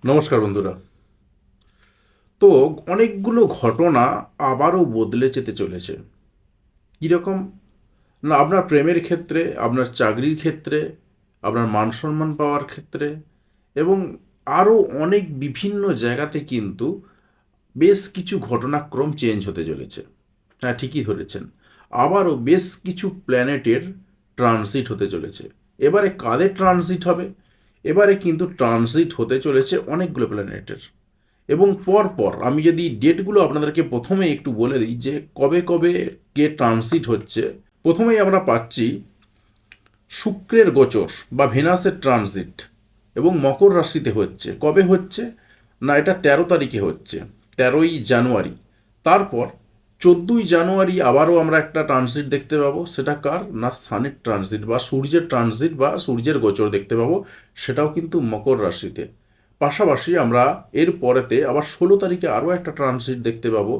নমস্কার বন্ধুরা। তো অনেকগুলো ঘটনা আবারও বদলে যেতে চলেছে। কীরকম? না, আপনার প্রেমের ক্ষেত্রে, আপনার চাকরির ক্ষেত্রে, আপনার মান সম্মান পাওয়ার ক্ষেত্রে এবং আরও অনেক বিভিন্ন জায়গাতে কিন্তু বেশ কিছু ঘটনাক্রম চেঞ্জ হতে চলেছে। হ্যাঁ, ঠিকই ধরেছেন। আবারও বেশ কিছু প্ল্যানেটের ট্রানজিট হতে চলেছে। এবারে কাদের ট্রানজিট হবে? এবারে কিন্তু ট্রানজিট হতে চলেছে অনেকগুলো প্ল্যানেটের। এবং পরপর আমি যদি ডেটগুলো আপনাদেরকে প্রথমে একটু বলে দিই যে কবে কবে কে ট্রানজিট হচ্ছে। প্রথমেই আমরা পাচ্ছি শুক্রের গোচর বা ভেনাসের ট্রানজিট এবং মকর রাশিতে হচ্ছে। কবে হচ্ছে? না, এটা 13 তারিখে হচ্ছে, 13ই জানুয়ারি। তারপর 14ই জানুয়ারি আবারও আমরা একটা ট্রানজিট দেখতে পাবো। সেটা কার? না, সানের ট্রানজিট বা সূর্যের ট্রানজিট বা সূর্যের গোচর দেখতে পাবো। সেটাও কিন্তু মকর রাশিতে। পাশাপাশি আমরা এর পরেতে আবার 16 তারিখে আরও একটা ট্রানজিট দেখতে পাবো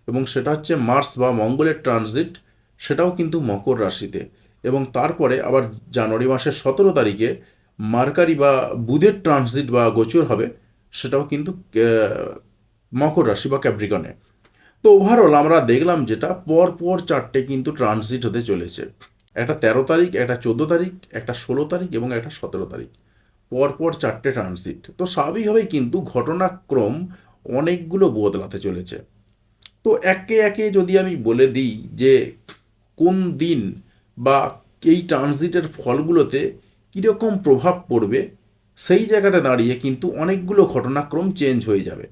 এবং সেটা হচ্ছে মার্স বা মঙ্গলের ট্রানজিট। সেটাও কিন্তু মকর রাশিতে। এবং তারপরে আবার জানুয়ারি মাসের 17 তারিখে মার্কারি বা বুধের ট্রানজিট বা গোচর হবে। সেটাও কিন্তু মকর রাশি বা ক্যাপ্রিকনে। তো ওভারঅল আমরা দেখলাম যেটা পর 4টে কিন্তু ট্রানজিট হতে চলেছে। একটা 13 তারিখ, একটা 14 তারিখ, একটা 16 তারিখ এবং একটা 17 তারিখ। পর 4টে ট্রানজিট। তো স্বাভাবিকভাবেই কিন্তু ঘটনাক্রম অনেকগুলো বদলাতে চলেছে। তো একে একে যদি আমি বলে দিই যে কোন দিন বা এই ট্রানজিটের ফলগুলোতে কীরকম প্রভাব পড়বে, সেই জায়গাতে দাঁড়িয়ে কিন্তু অনেকগুলো ঘটনাক্রম চেঞ্জ হয়ে যাবে।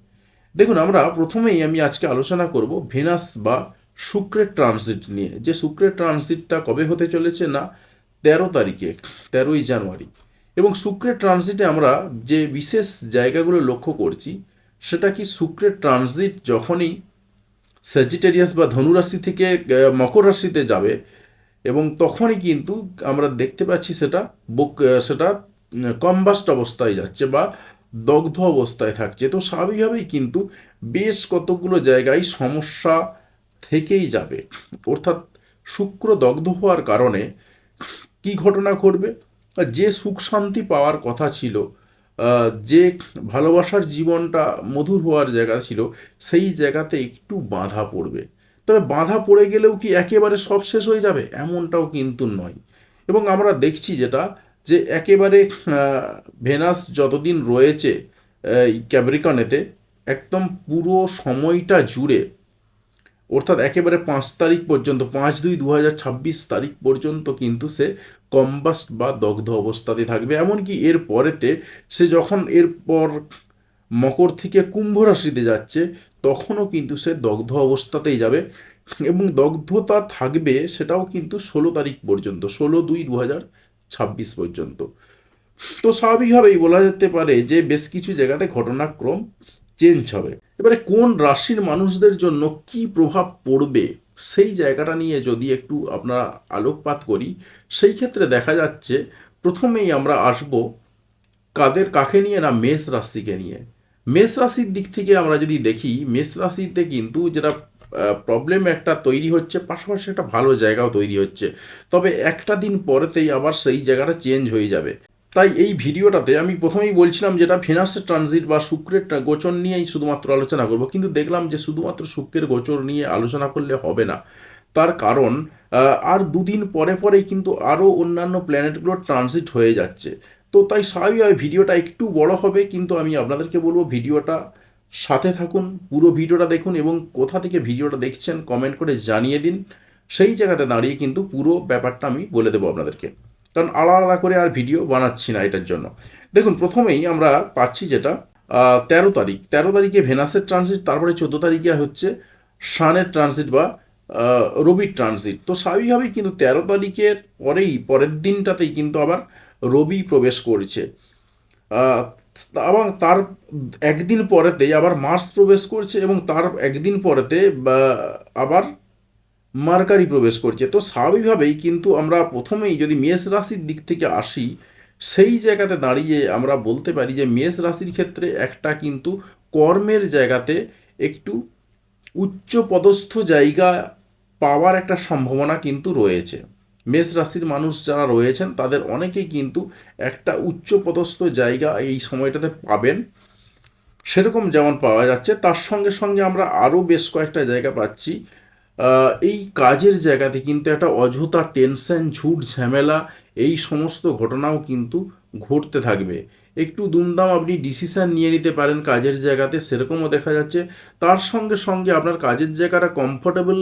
দেখুন, আমরা প্রথমেই আমি আজকে আলোচনা করব ভেনাস বা শুক্রের ট্রানজিট নিয়ে। যে শুক্রের ট্রানজিটটা কবে হতে চলেছে? না, 13 তারিখে, 13ই জানুয়ারি। এবং শুক্রের ট্রানজিটে আমরা যে বিশেষ জায়গাগুলো লক্ষ্য করছি সেটা কি, শুক্রের ট্রানজিট যখনই স্যাজিটেরিয়াস বা ধনুরাশি থেকে মকর রাশিতে যাবে এবং তখনই কিন্তু আমরা দেখতে পাচ্ছি সেটা কম্বাস্ট অবস্থায় যাচ্ছে বা দগ্ধ অবস্থায় থাকছে। তো স্বাভাবিকভাবেই কিন্তু বেশ কতগুলো জায়গায় সমস্যা থেকেই যাবে। অর্থাৎ শুক্র দগ্ধ হওয়ার কারণে কি ঘটনা ঘটবে? যে সুখ শান্তি পাওয়ার কথা ছিল, যে ভালোবাসার জীবনটা মধুর হওয়ার জায়গা ছিল, সেই জায়গাতে একটু বাধা পড়বে। তবে বাধা পড়ে গেলেও কি একেবারে সব শেষ হয়ে যাবে? এমনটাও কিন্তু নয়। এবং আমরা দেখছি যেটা, যে একেবারে ভেনাস যতদিন রয়েছে এই ক্যাপ্রিকনেতে, একদম পুরো সময়টা জুড়ে, অর্থাৎ একেবারে 5 তারিখ পর্যন্ত, 5/2/2026 পর্যন্ত কিন্তু সে কম্বাস্ট বা দগ্ধ অবস্থাতে থাকবে। এমনকি এর পরেতে সে যখন এরপর মকর থেকে কুম্ভ রাশিতে যাচ্ছে, তখনও কিন্তু সে দগ্ধ অবস্থাতেই যাবে এবং দগ্ধতা থাকবে সেটাও কিন্তু 16 তারিখ পর্যন্ত, 16/2/2026 পর্যন্ত। তো স্বাভাবিকভাবেই বলা যেতে পারে যে বেশ কিছু জায়গাতে ঘটনাক্রম চেঞ্জ হবে। এবারে কোন রাশির মানুষদের জন্য কি প্রভাব পড়বে, সেই জায়গাটা নিয়ে যদি একটু আপনারা আলোকপাত করি, সেই ক্ষেত্রে দেখা যাচ্ছে প্রথমেই আমরা আসব কাকে নিয়ে? না, মেষ রাশিকে নিয়ে। মেষ রাশির দিক থেকে আমরা যদি দেখি, মেষ রাশিতে কিন্তু যেটা প্রবলেম একটা তৈরি হচ্ছে, পাশাপাশি একটা ভালো জায়গাও তৈরি হচ্ছে। তবে একটা দিন পরেতেই আবার সেই জায়গাটা চেঞ্জ হয়ে যাবে। তাই এই ভিডিওটাতে আমি প্রথমেই বলছিলাম যেটা ভেনাসের ট্রানজিট বা শুক্রের গোচর নিয়েই শুধুমাত্র আলোচনা করব, কিন্তু দেখলাম যে শুধুমাত্র শুক্রের গোচর নিয়ে আলোচনা করলে হবে না। তার কারণ আর দুদিন পরেই কিন্তু আরও অন্যান্য প্ল্যানেটগুলোর ট্রানজিট হয়ে যাচ্ছে। তো তাই স্বাভাবিকভাবে ভিডিওটা একটু বড় হবে, কিন্তু আমি আপনাদেরকে বলবো ভিডিওটা সাথে থাকুন, পুরো ভিডিওটা দেখুন এবং কোথা থেকে ভিডিওটা দেখছেন কমেন্ট করে জানিয়ে দিন। সেই জায়গাতে দাঁড়িয়ে কিন্তু পুরো ব্যাপারটা আমি বলে দেবো আপনাদেরকে, কারণ আলাদা আলাদা করে আর ভিডিও বানাচ্ছি না এটার জন্য। দেখুন, প্রথমেই আমরা পাচ্ছি যেটা 13 তারিখ, 13 তারিখে ভেনাসের ট্রানজিট, তারপরে 14 তারিখে হচ্ছে সানের ট্রানজিট বা রবির ট্রানজিট। তো স্বাভাবিকভাবেই কিন্তু 13 তারিখের পরের দিনটাতেই কিন্তু আবার রবি প্রবেশ করছে। আহ, এবং তার একদিন পরেতেই আবার মার্স প্রবেশ করছে এবং তার একদিন পরেতে আবার মার্কারি প্রবেশ করছে। তো স্বাভাবিকভাবেই কিন্তু আমরা প্রথমেই যদি মেষ রাশির দিক থেকে আসি, সেই জায়গাতে দাঁড়িয়ে আমরা বলতে পারি যে মেষ রাশির ক্ষেত্রে একটা কিন্তু কর্মের জায়গাতে একটু উচ্চ পদস্থ জায়গা পাওয়ার একটা সম্ভাবনা কিন্তু রয়েছে। মেষ রাশির মানুষ যারা রয়েছেন তাদের অনেকেই কিন্তু একটা উচ্চ পদস্থ জায়গা এই সময়টাতে পাবেন সেরকম যেমন পাওয়া যাচ্ছে, তার সঙ্গে সঙ্গে আমরা আরও বেশ কয়েকটা জায়গা পাচ্ছি। এই কাজের জায়গাতে কিন্তু একটা অযথা টেনশন, ঝুট ঝামেলা, এই সমস্ত ঘটনাও কিন্তু ঘটতে থাকবে। একটু দুমদাম আপনি ডিসিশান নিয়ে নিতে পারেন কাজের জায়গাতে, সেরকমও দেখা যাচ্ছে। তার সঙ্গে সঙ্গে আপনার কাজের জায়গাটা কমফোর্টেবল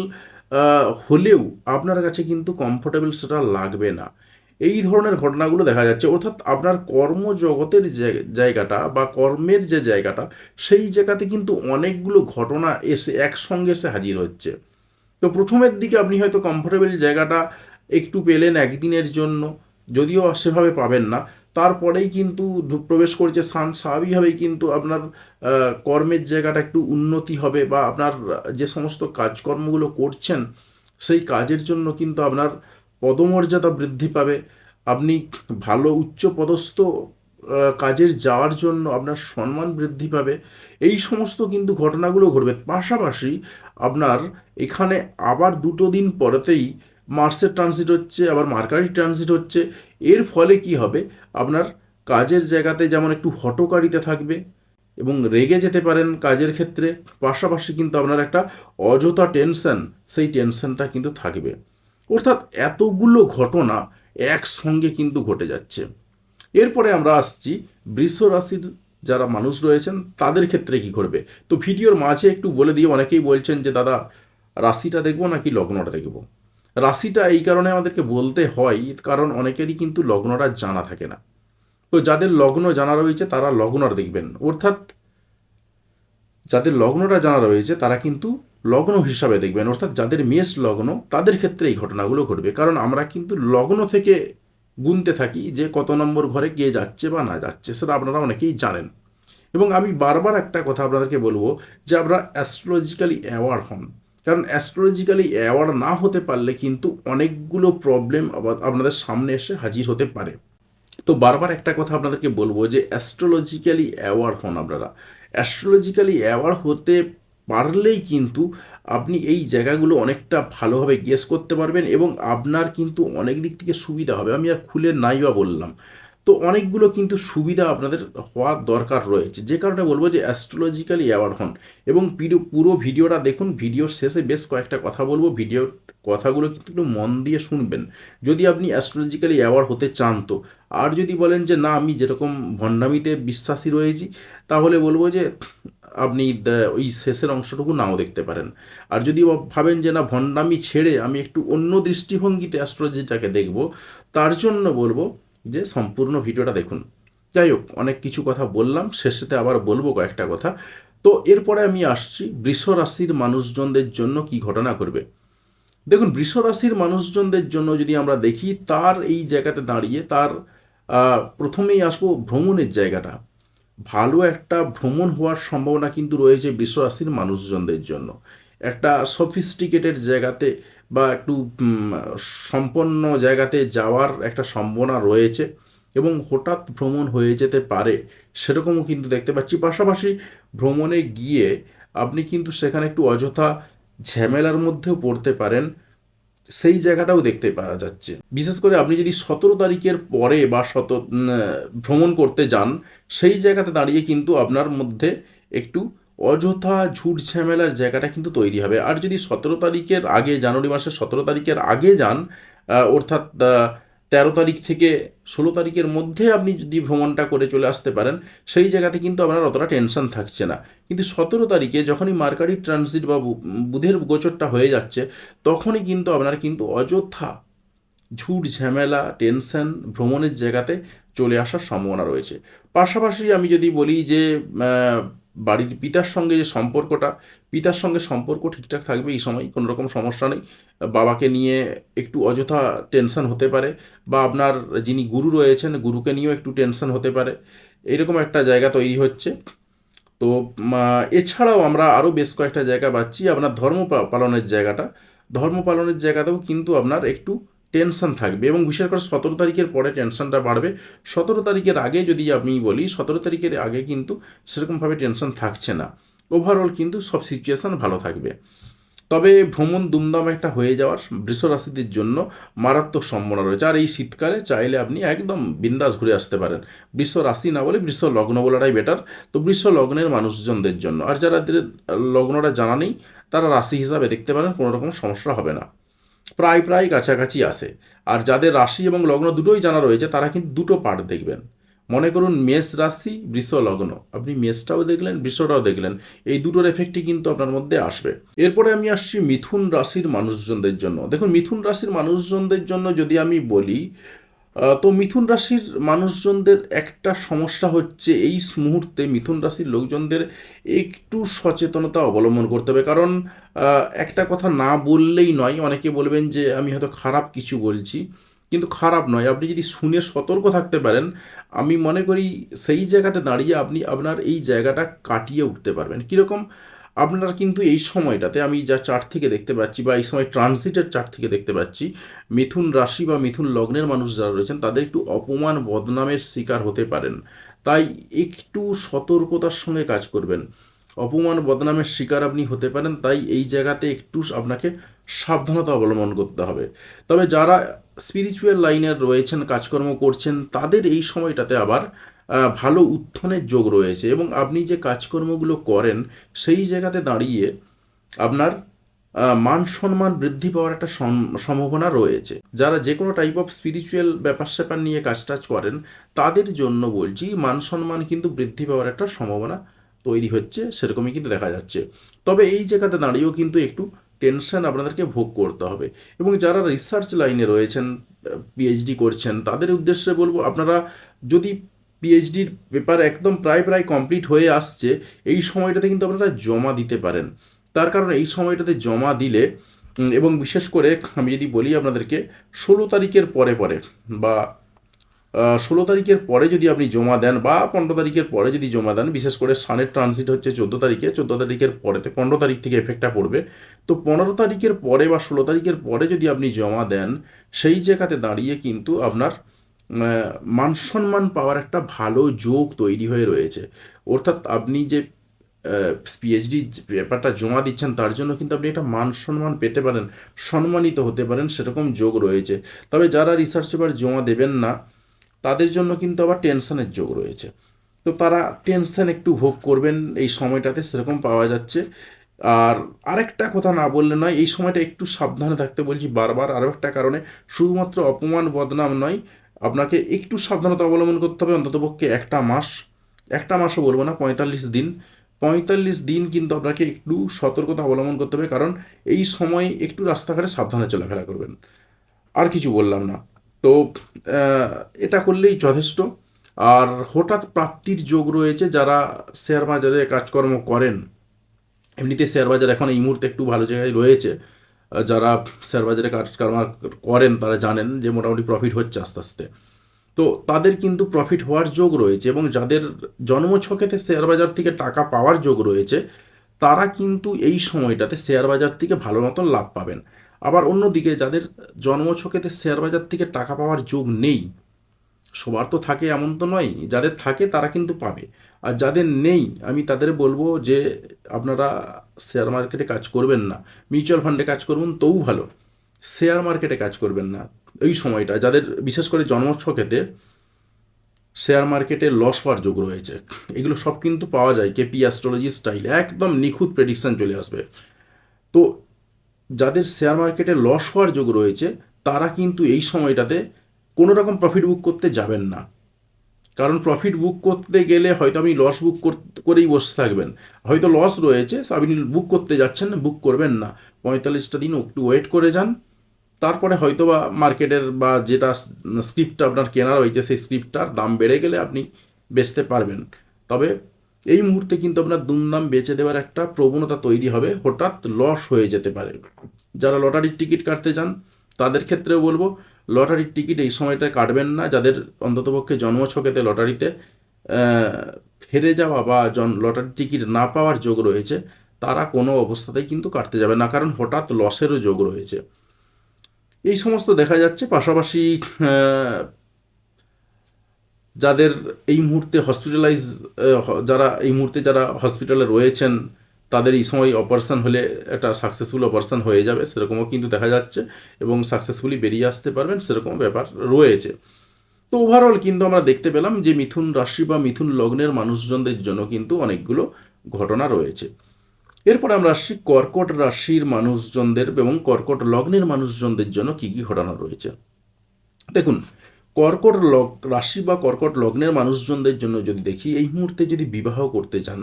হলেও আপনার কাছে কিন্তু কমফোর্টেবল সেটা লাগবে না। এই ধরনের ঘটনাগুলো দেখা যাচ্ছে, অর্থাৎ আপনার কর্মজগতের জায়গাটা বা কর্মের যে জায়গাটা, সেই জায়গাতে কিন্তু অনেকগুলো ঘটনা এসে একসঙ্গে এসে হাজির হচ্ছে। তো প্রথমের দিকে আপনি হয়তো কমফোর্টেবল জায়গাটা একটু পেলেন একদিনের জন্য, যদিও সেভাবে পাবেন না। তারপরেই কিন্তু প্রবেশ করছে স্বাভাবিকভাবেই কিন্তু আপনার কর্মের জায়গাটা একটু উন্নতি হবে, বা আপনার যে সমস্ত কাজকর্মগুলো করছেন সেই কাজের জন্য কিন্তু আপনার পদমর্যাদা বৃদ্ধি পাবে। আপনি ভালো উচ্চপদস্থ কাজের যাওয়ার জন্য আপনার সম্মান বৃদ্ধি পাবে। এই সমস্ত কিন্তু ঘটনাগুলো ঘটবে। পাশাপাশি আপনার এখানে আবার 2 দিন পরেতেই মার্সের ট্রানজিট হচ্ছে, আবার মার্কারি ট্রানজিট হচ্ছে। এর ফলে কি হবে, আপনার কাজের জায়গাতে যেমন একটু হঠকারিতা থাকবে এবং রেগে যেতে পারেন কাজের ক্ষেত্রে, পাশাপাশি কিন্তু আপনার একটা অযথা টেনশন, সেই টেনশনটা কিন্তু থাকবে। অর্থাৎ এতগুলো ঘটনা একসঙ্গে কিন্তু ঘটে যাচ্ছে। এরপরে আমরা আসছি বৃষ রাশির যারা মানুষ রয়েছেন তাদের ক্ষেত্রে কি ঘটবে। তো ভিডিওর মাঝে একটু বলে দিয়ে অনেকেই বলছেন যে দাদা রাশিটা দেখবো নাকি লগ্নটা দেখবো। রাশিটা এই কারণে আমাদেরকে বলতে হয় কারণ অনেকেরই কিন্তু লগ্নটা জানা থাকে না। তো যাদের লগ্ন জানা রয়েছে তারা লগ্নটা দেখবেন, অর্থাৎ যাদের লগ্নটা জানা রয়েছে তারা কিন্তু লগ্ন হিসাবে দেখবেন, অর্থাৎ যাদের মেষ লগ্ন তাদের ক্ষেত্রে এই ঘটনাগুলো ঘটবে। কারণ আমরা কিন্তু লগ্ন থেকে গুনতে থাকি যে কত নম্বর ঘরে কে যাচ্ছে বা না যাচ্ছে, সেটা আপনারা অনেকেই জানেন। এবং আমি বারবার একটা কথা আপনাদেরকে বলবো যে আপনারা অ্যাস্ট্রোলজিক্যালি অ্যাওয়ার হন। কারণ অ্যাস্ট্রোলজিক্যালি অ্যাওয়ার না হতে পারলে কিন্তু অনেকগুলো প্রবলেম আপনাদের সামনে এসে হাজির হতে পারে। তো বারবার একটা কথা আপনাদেরকে বলবো যে অ্যাস্ট্রোলজিক্যালি অ্যাওয়ার হন আপনারা। অ্যাস্ট্রোলজিক্যালি অ্যাওয়ার হতে পারলেই কিন্তু আপনি এই জায়গাগুলো অনেকটা ভালোভাবে গেস করতে পারবেন এবং আপনার কিন্তু অনেক দিক থেকে সুবিধা হবে। আমি আর খুলে নাই বা বললাম, তো অনেকগুলো কিন্তু সুবিধা আপনাদের হওয়ার দরকার রয়েছে, যে কারণে বলবো যে অ্যাস্ট্রোলজিক্যালি অ্যাওয়ার হন এবং পুরো ভিডিওটা দেখুন। ভিডিওর শেষে বেশ কয়েকটা কথা বলবো, ভিডিওর কথাগুলো কিন্তু একটু মন দিয়ে শুনবেন যদি আপনি অ্যাস্ট্রোলজিক্যালি অ্যাওয়ার হতে চান। তো আর যদি বলেন যে না আমি যেরকম ভণ্ডামিতে বিশ্বাসী রয়েছি, তাহলে বলবো যে আপনি ওই শেষের অংশটুকু নাও দেখতে পারেন। আর যদি ভাবেন যে না ভণ্ডামি ছেড়ে আমি একটু অন্য দৃষ্টিভঙ্গিতে অ্যাস্ট্রোলজিটাকে দেখব, তার জন্য বলবো যে সম্পূর্ণ ভিডিওটা দেখুন। যাই হোক, অনেক কিছু কথা বললাম, শেষেতে আবার বলবো কয়েকটা কথা। তো এরপরে আমি আসছি বৃষ রাশির মানুষজনদের জন্য কি ঘটনা করবে। দেখুন, বৃষ রাশির মানুষজনদের জন্য যদি আমরা দেখি, তার এই জায়গাতে দাঁড়িয়ে তার প্রথমেই আসবো ভ্রমণের জায়গাটা। ভালো একটা ভ্রমণ হওয়ার সম্ভাবনা কিন্তু রয়েছে বৃষ রাশির মানুষজনদের জন্য। একটা সফিস্টিকেটেড জায়গাতে বা একটু সম্পন্ন জায়গাতে যাওয়ার একটা সম্ভাবনা রয়েছে এবং হঠাৎ ভ্রমণ হয়ে যেতে পারে, সেরকমও কিন্তু দেখতে পাচ্ছি। পাশাপাশি ভ্রমণে গিয়ে আপনি কিন্তু সেখানে একটু অযথা ঝামেলার মধ্যেও পড়তে পারেন, সেই জায়গাটাও দেখতে পাওয়া যাচ্ছে। বিশেষ করে আপনি যদি 17 তারিখের পরে বা ভ্রমণ করতে যান, সেই জায়গাতে দাঁড়িয়ে কিন্তু আপনার মধ্যে একটু অযথা ঝুট ঝামেলার জায়গাটা কিন্তু তৈরি হবে। আর যদি 17 তারিখের আগে, জানুয়ারি মাসের 17 তারিখের আগে যান, অর্থাৎ 13 তারিখ থেকে 16 তারিখের মধ্যে আপনি যদি ভ্রমণটা করে চলে আসতে পারেন, সেই জায়গাতে কিন্তু আপনার অতটা টেনশন থাকছে না। কিন্তু 17 তারিখে যখনই মার্কারি ট্রানজিট বা বুধের গোচরটা হয়ে যাচ্ছে, তখনই কিন্তু আপনার কিন্তু অযথা ঝুট ঝামেলা, টেনশন ভ্রমণের জায়গাতে চলে আসার সম্ভাবনা রয়েছে। পাশাপাশি আমি যদি বলি যে বাড়ির পিতার সঙ্গে যে সম্পর্কটা, পিতার সঙ্গে সম্পর্ক ঠিকঠাক থাকবে এই সময়, কোনো রকম সমস্যা নেই। বাবাকে নিয়ে একটু অযথা টেনশন হতে পারে, বা আপনার যিনি গুরু রয়েছেন গুরুকে নিয়েও একটু টেনশন হতে পারে, এরকম একটা জায়গা তৈরি হচ্ছে। তো এছাড়াও আমরা আরও বেশ কয়েকটা জায়গা পাচ্ছি। আপনার ধর্ম পালনের জায়গাটা, ধর্ম পালনের জায়গাতেও কিন্তু আপনার একটু টেনশন থাকবে এবং বিশেষ করে 17 তারিখের পরে টেনশনটা বাড়বে। 17 তারিখের আগে যদি আমি বলি, 17 তারিখের আগে কিন্তু সেরকমভাবে টেনশন থাকছে না। ওভারঅল কিন্তু সব সিচুয়েশান ভালো থাকবে। তবে ভ্রমণ দুমদাম একটা হয়ে যাওয়ার বৃষ রাশিদের জন্য মারাত্মক সম্ভাবনা রয়েছে। আর এই শীতকালে চাইলে আপনি একদম বিন্দাস ঘুরে আসতে পারেন। বৃষ রাশি না বলে বৃষ লগ্ন বলাটাই বেটার। তো বৃষ লগ্নের মানুষজনদের জন্য, আর যাদের লগ্নটা জানা নেই তারা রাশি হিসাবে দেখতে পারেন, কোনো রকম সমস্যা হবে না, প্রায় প্রায় কাছাকাছি আসে। আর যাদের রাশি এবং লগ্ন দুটোই জানা রয়েছে তারা কিন্তু দুটো পার্ট দেখবেন। মনে করুন মেষ রাশি বৃষ লগ্ন, আপনি মেষটাও দেখলেন বৃষটাও দেখলেন, এই দুটোর এফেক্টই কিন্তু আপনার মধ্যে আসবে। এরপরে আমি আসছি মিথুন রাশির মানুষজনদের জন্য। দেখুন মিথুন রাশির মানুষজনদের জন্য যদি আমি বলি, তো মিথুন রাশির মানুষজনদের একটা সমস্যা হচ্ছে এই মুহূর্তে মিথুন রাশির লোকজনদের একটু সচেতনতা অবলম্বন করতে হবে। কারণ একটা কথা না বললেই নয়, অনেকে বলবেন যে আমি হয়তো খারাপ কিছু বলছি, কিন্তু খারাপ নয়। আপনি যদি শুনে সতর্ক থাকতে পারেন, আমি মনে করি সেই জায়গাতে দাঁড়িয়ে আপনি আপনার এই জায়গাটা কাটিয়ে উঠতে পারবেন। কীরকম? আপনারা কিন্তু এই সময়টাতে আমি যা চার্ট থেকে দেখতে পাচ্ছি, বা এই সময় ট্রানজিটের চার্ট থেকে দেখতে পাচ্ছি, মিথুন রাশি বা মিথুন লগ্নের মানুষ যারা রয়েছেন তাদের একটু অপমান বদনামের শিকার হতে পারেন। তাই একটু সতর্কতার সঙ্গে কাজ করবেন। অপমান বদনামের শিকার আপনি হতে পারেন, তাই এই জায়গাতে একটু আপনাকে সাবধানতা অবলম্বন করতে হবে। তবে যারা স্পিরিচুয়াল লাইনের রয়েছেন, কাজকর্ম করছেন, তাদের এই সময়টাতে আবার ভালো উত্থানের যোগ রয়েছে, এবং আপনি যে কাজকর্মগুলো করেন সেই জায়গাতে দাঁড়িয়ে আপনার মান সম্মান বৃদ্ধি পাওয়ার একটা সম্ভাবনা রয়েছে। যারা যে কোনো টাইপ অফ স্পিরিচুয়াল ব্যাপার স্যাপার নিয়ে কাজ টাজ করেন তাদের জন্য বলছি, মান সম্মান কিন্তু বৃদ্ধি পাওয়ার একটা সম্ভাবনা তৈরি হচ্ছে, সেরকমই কিন্তু দেখা যাচ্ছে। তবে এই জায়গাতে দাঁড়িয়েও কিন্তু একটু টেনশন আপনাদেরকে ভোগ করতে হবে। এবং যারা রিসার্চ লাইনে রয়েছেন, পিএইচডি করছেন, তাদের উদ্দেশ্যে বলবো, আপনারা যদি পিএইচডির পেপার একদম প্রায় প্রায় কমপ্লিট হয়ে আসছে, এই সময়টাতে কিন্তু আপনারা জমা দিতে পারেন। তার কারণ এই সময়টাতে জমা দিলে, এবং বিশেষ করে আমি যদি বলি আপনাদেরকে 16 তারিখের পরে পরে, বা 16 তারিখের পরে যদি আপনি জমা দেন, বা 15 তারিখের পরে যদি জমা দেন, বিশেষ করে সানের ট্রানজিট হচ্ছে 14 তারিখে, 14 তারিখের পরেতে 15 তারিখ থেকে এফেক্টটা পড়বে। তো 15 তারিখের পরে বা 16 তারিখের পরে যদি আপনি জমা দেন, সেই জায়গাতে দাঁড়িয়ে কিন্তু আপনার মান সম্মান পাওয়ার একটা ভালো যোগ তৈরি হয়ে রয়েছে। অর্থাৎ আপনি যে পিএইচডি পেপারটা জমা দিচ্ছেন তার জন্য কিন্তু আপনি একটা মান সম্মান পেতে পারেন, সম্মানিত হতে পারেন, সেরকম যোগ রয়েছে। তবে যারা রিসার্চ পেপার জমা দেবেন না তাদের জন্য কিন্তু আবার টেনশনের যোগ রয়েছে। তো তারা টেনশন একটু ভোগ করবেন এই সময়টাতে, সেরকম পাওয়া যাচ্ছে। আর আরেকটা কথা না বললে নয়, এই সময়টা একটু সাবধানে থাকতে বলছি বারবার, আরও একটা কারণে। শুধুমাত্র অপমান বদনাম নয়, আপনাকে একটু সাবধানতা অবলম্বন করতে হবে অন্ততপক্ষে একটা মাস, একটা মাসও বলবো না, 45 দিন। 45 দিন কিন্তু আপনাকে একটু সতর্কতা অবলম্বন করতে হবে, কারণ এই সময় একটু রাস্তাঘাটে সাবধানে চলাফেরা করবেন। আর কিছু বললাম না। তো এটা করলেই যথেষ্ট। আর হঠাৎ প্রাপ্তির যোগ রয়েছে যারা শেয়ার বাজারে কাজকর্ম করেন। এমনিতে শেয়ার বাজার এখন এই মুহূর্তে একটু ভালো জায়গায় রয়েছে। যারা শেয়ার বাজারে কাজকর্ম করেন তারা জানেন যে মোটামুটি প্রফিট হচ্ছে আস্তে আস্তে। তো তাদের কিন্তু প্রফিট হওয়ার যোগ রয়েছে, এবং যাদের জন্মছকেতে শেয়ার বাজার থেকে টাকা পাওয়ার যোগ রয়েছে তারা কিন্তু এই সময়টাতে শেয়ার বাজার থেকে ভালো মতন লাভ পাবেন। আবার অন্যদিকে যাদের জন্মছকেতে শেয়ার বাজার থেকে টাকা পাওয়ার যোগ নেই, সবার তো থাকে এমন তো নয়, যাদের থাকে তারা কিন্তু পাবে। আর যাদের নেই আমি তাদের বলবো যে আপনারা শেয়ার মার্কেটে কাজ করবেন না, মিউচুয়াল ফান্ডে কাজ করবেন তবু ভালো, শেয়ার মার্কেটে কাজ করবেন না এই সময়টা। যাদের বিশেষ করে জন্মছকেতে শেয়ার মার্কেটে লস হওয়ার যোগ রয়েছে, এগুলো সব কিন্তু পাওয়া যায় কেপি অ্যাস্ট্রোলজি স্টাইলে, একদম নিখুঁত প্রেডিকশান চলে আসবে। তো যাদের শেয়ার মার্কেটে লস হওয়ার যোগ রয়েছে তারা কিন্তু এই সময়টাতে কোনো রকম প্রফিট বুক করতে যাবেন না। কারণ প্রফিট বুক করতে গেলে হয়তো আপনি লস বুক করেই বসে থাকবেন, হয়তো লস রয়েছে, আপনি বুক করতে যাচ্ছেন না, বুক করবেন না, 45টা দিন একটু ওয়েট করে যান। তারপরে হয়তো বা মার্কেটের বা যেটা স্ক্রিপ্টটা আপনার কেনা রয়েছে সেই স্ক্রিপ্টটার দাম বেড়ে গেলে আপনি বেচতে পারবেন। তবে এই মুহূর্তে কিন্তু আপনার দুমদাম বেচে দেওয়ার একটা প্রবণতা তৈরি হবে, হঠাৎ লস হয়ে যেতে পারে। যারা লটারির টিকিট কাটতে চান তাদের ক্ষেত্রেও বলবো লটারির টিকিট এই সময়টায় কাটবেন না। যাদের অন্ততপক্ষে জন্মছকেতে লটারিতে হেরে যাওয়া বা লটারির টিকিট না পাওয়ার যোগ রয়েছে তারা কোনো অবস্থাতেই কিন্তু কাটতে যাবে না, কারণ হঠাৎ লসেরও যোগ রয়েছে। এই সমস্ত দেখা যাচ্ছে। পাশাপাশি যাদের এই মুহূর্তে যারা এই মুহূর্তে যারা হসপিটালে রয়েছেন তাদের এই সময় অপারেশন হলে একটা সাকসেসফুল অপারেশন হয়ে যাবে, সেরকমও কিন্তু দেখা যাচ্ছে, এবং সাকসেসফুলি বেরিয়ে আসতে পারবেন, সেরকম ব্যাপার রয়েছে। তো ওভারঅল কিন্তু আমরা দেখতে পেলাম যে মিথুন রাশি বা মিথুন লগ্নের মানুষজনদের জন্য কিন্তু অনেকগুলো ঘটনা রয়েছে। এরপর আমরা আসছি কর্কট রাশির মানুষজনদের এবং কর্কট লগ্নের মানুষজনদের জন্য কী কী ঘটনা রয়েছে। দেখুন, কর্কট রাশি বা কর্কট লগ্নের মানুষজনদের জন্য যদি দেখি, এই মুহূর্তে যদি বিবাহ করতে চান,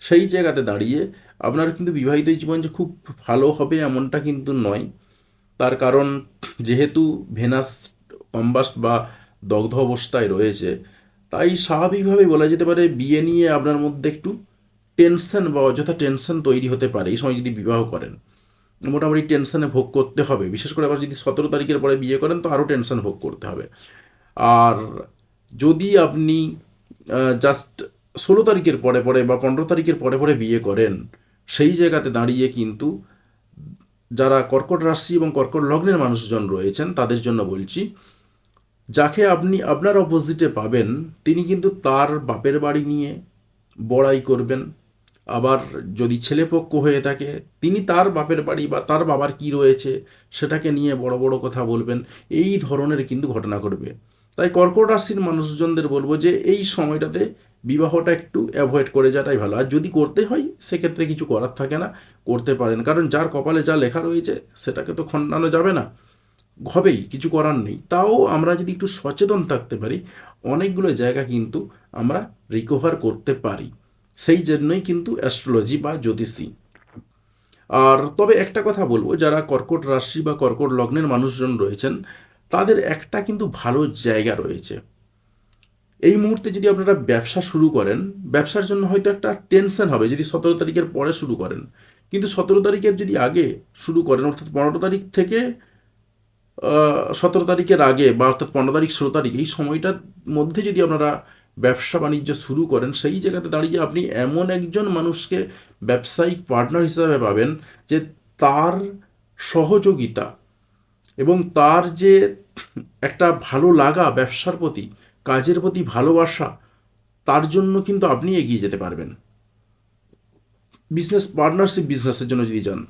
সেই জায়গাতে দাঁড়িয়ে আপনার কিন্তু বিবাহিত জীবন যে খুব ভালো হবে এমনটা কিন্তু নয়। তার কারণ যেহেতু ভেনাস কম্বাস্ট বা দগ্ধ অবস্থায় রয়েছে, তাই স্বাভাবিকভাবেই বলা যেতে পারে বিয়ে নিয়ে আপনার মধ্যে একটু টেনশন বা অযথা টেনশন তৈরি হতে পারে। এই সময় যদি বিবাহ করেন মোটামুটি টেনশনে ভোগ করতে হবে, বিশেষ করে আবার যদি 17 তারিখের পরে বিয়ে করেন তো আরও টেনশন ভোগ করতে হবে। আর যদি আপনি জাস্ট 16 তারিখের পরে পরে বা 15 তারিখের পরে পরে বিয়ে করেন, সেই জায়গাতে দাঁড়িয়ে কিন্তু যারা কর্কট রাশি এবং কর্কট লগ্নের মানুষজন রয়েছেন তাদের জন্য বলছি, যাকে আপনি আপনার অপোজিটে পাবেন তিনি কিন্তু তার বাপের বাড়ি নিয়ে বড়াই করবেন। আবার যদি ছেলেপক্ষ হয়ে থাকে তিনি তার বাপের বাড়ি বা তার বাবার কি রয়েছে সেটাকে নিয়ে বড় বড় কথা বলবেন। এই ধরনের কিন্তু ঘটনা ঘটবে। তাই কর্কট রাশির মানুষজনদের বলবো যে এই সময়টাতে বিবাহটা একটু অ্যাভয়েড করে যাওয়াটাই ভালো। আর যদি করতে হয় সেক্ষেত্রে কিছু করার থাকে না, করতে পারেন, কারণ যার কপালে যা লেখা রয়েছে সেটাকে তো খণ্ডানো যাবে না, হবেই, কিছু করার নেই। তাও আমরা যদি একটু সচেতন থাকতে পারি অনেকগুলো জায়গা কিন্তু আমরা রিকভার করতে পারি। সেই জন্যই কিন্তু অ্যাস্ট্রোলজি বা জ্যোতিষী। আর তবে একটা কথা বলবো, যারা কর্কট রাশি বা কর্কট লগ্নের মানুষজন রয়েছেন তাদের একটা কিন্তু ভালো জায়গা রয়েছে। এই মুহূর্তে যদি আপনারা ব্যবসা শুরু করেন, ব্যবসার জন্য হয়তো একটা টেনশন হবে যদি 17 তারিখের পরে শুরু করেন, কিন্তু 17 তারিখের যদি আগে শুরু করেন, অর্থাৎ 15 তারিখ থেকে 17 তারিখের আগে বা অর্থাৎ 15 তারিখ 16 তারিখ এই সময়টার মধ্যে যদি আপনারা ব্যবসা বাণিজ্য শুরু করেন, সেই জায়গাতে দাঁড়িয়ে আপনি এমন একজন মানুষকে ব্যবসায়িক পার্টনার হিসাবে পাবেন যে তার সহযোগিতা এবং তার যে একটা ভালো লাগা ব্যবসার প্রতি, কাজের প্রতি ভালোবাসা, তার জন্য কিন্তু আপনি এগিয়ে যেতে পারবেন। বিজনেস পার্টনারশিপ বিজনেসের জন্য যদি যান,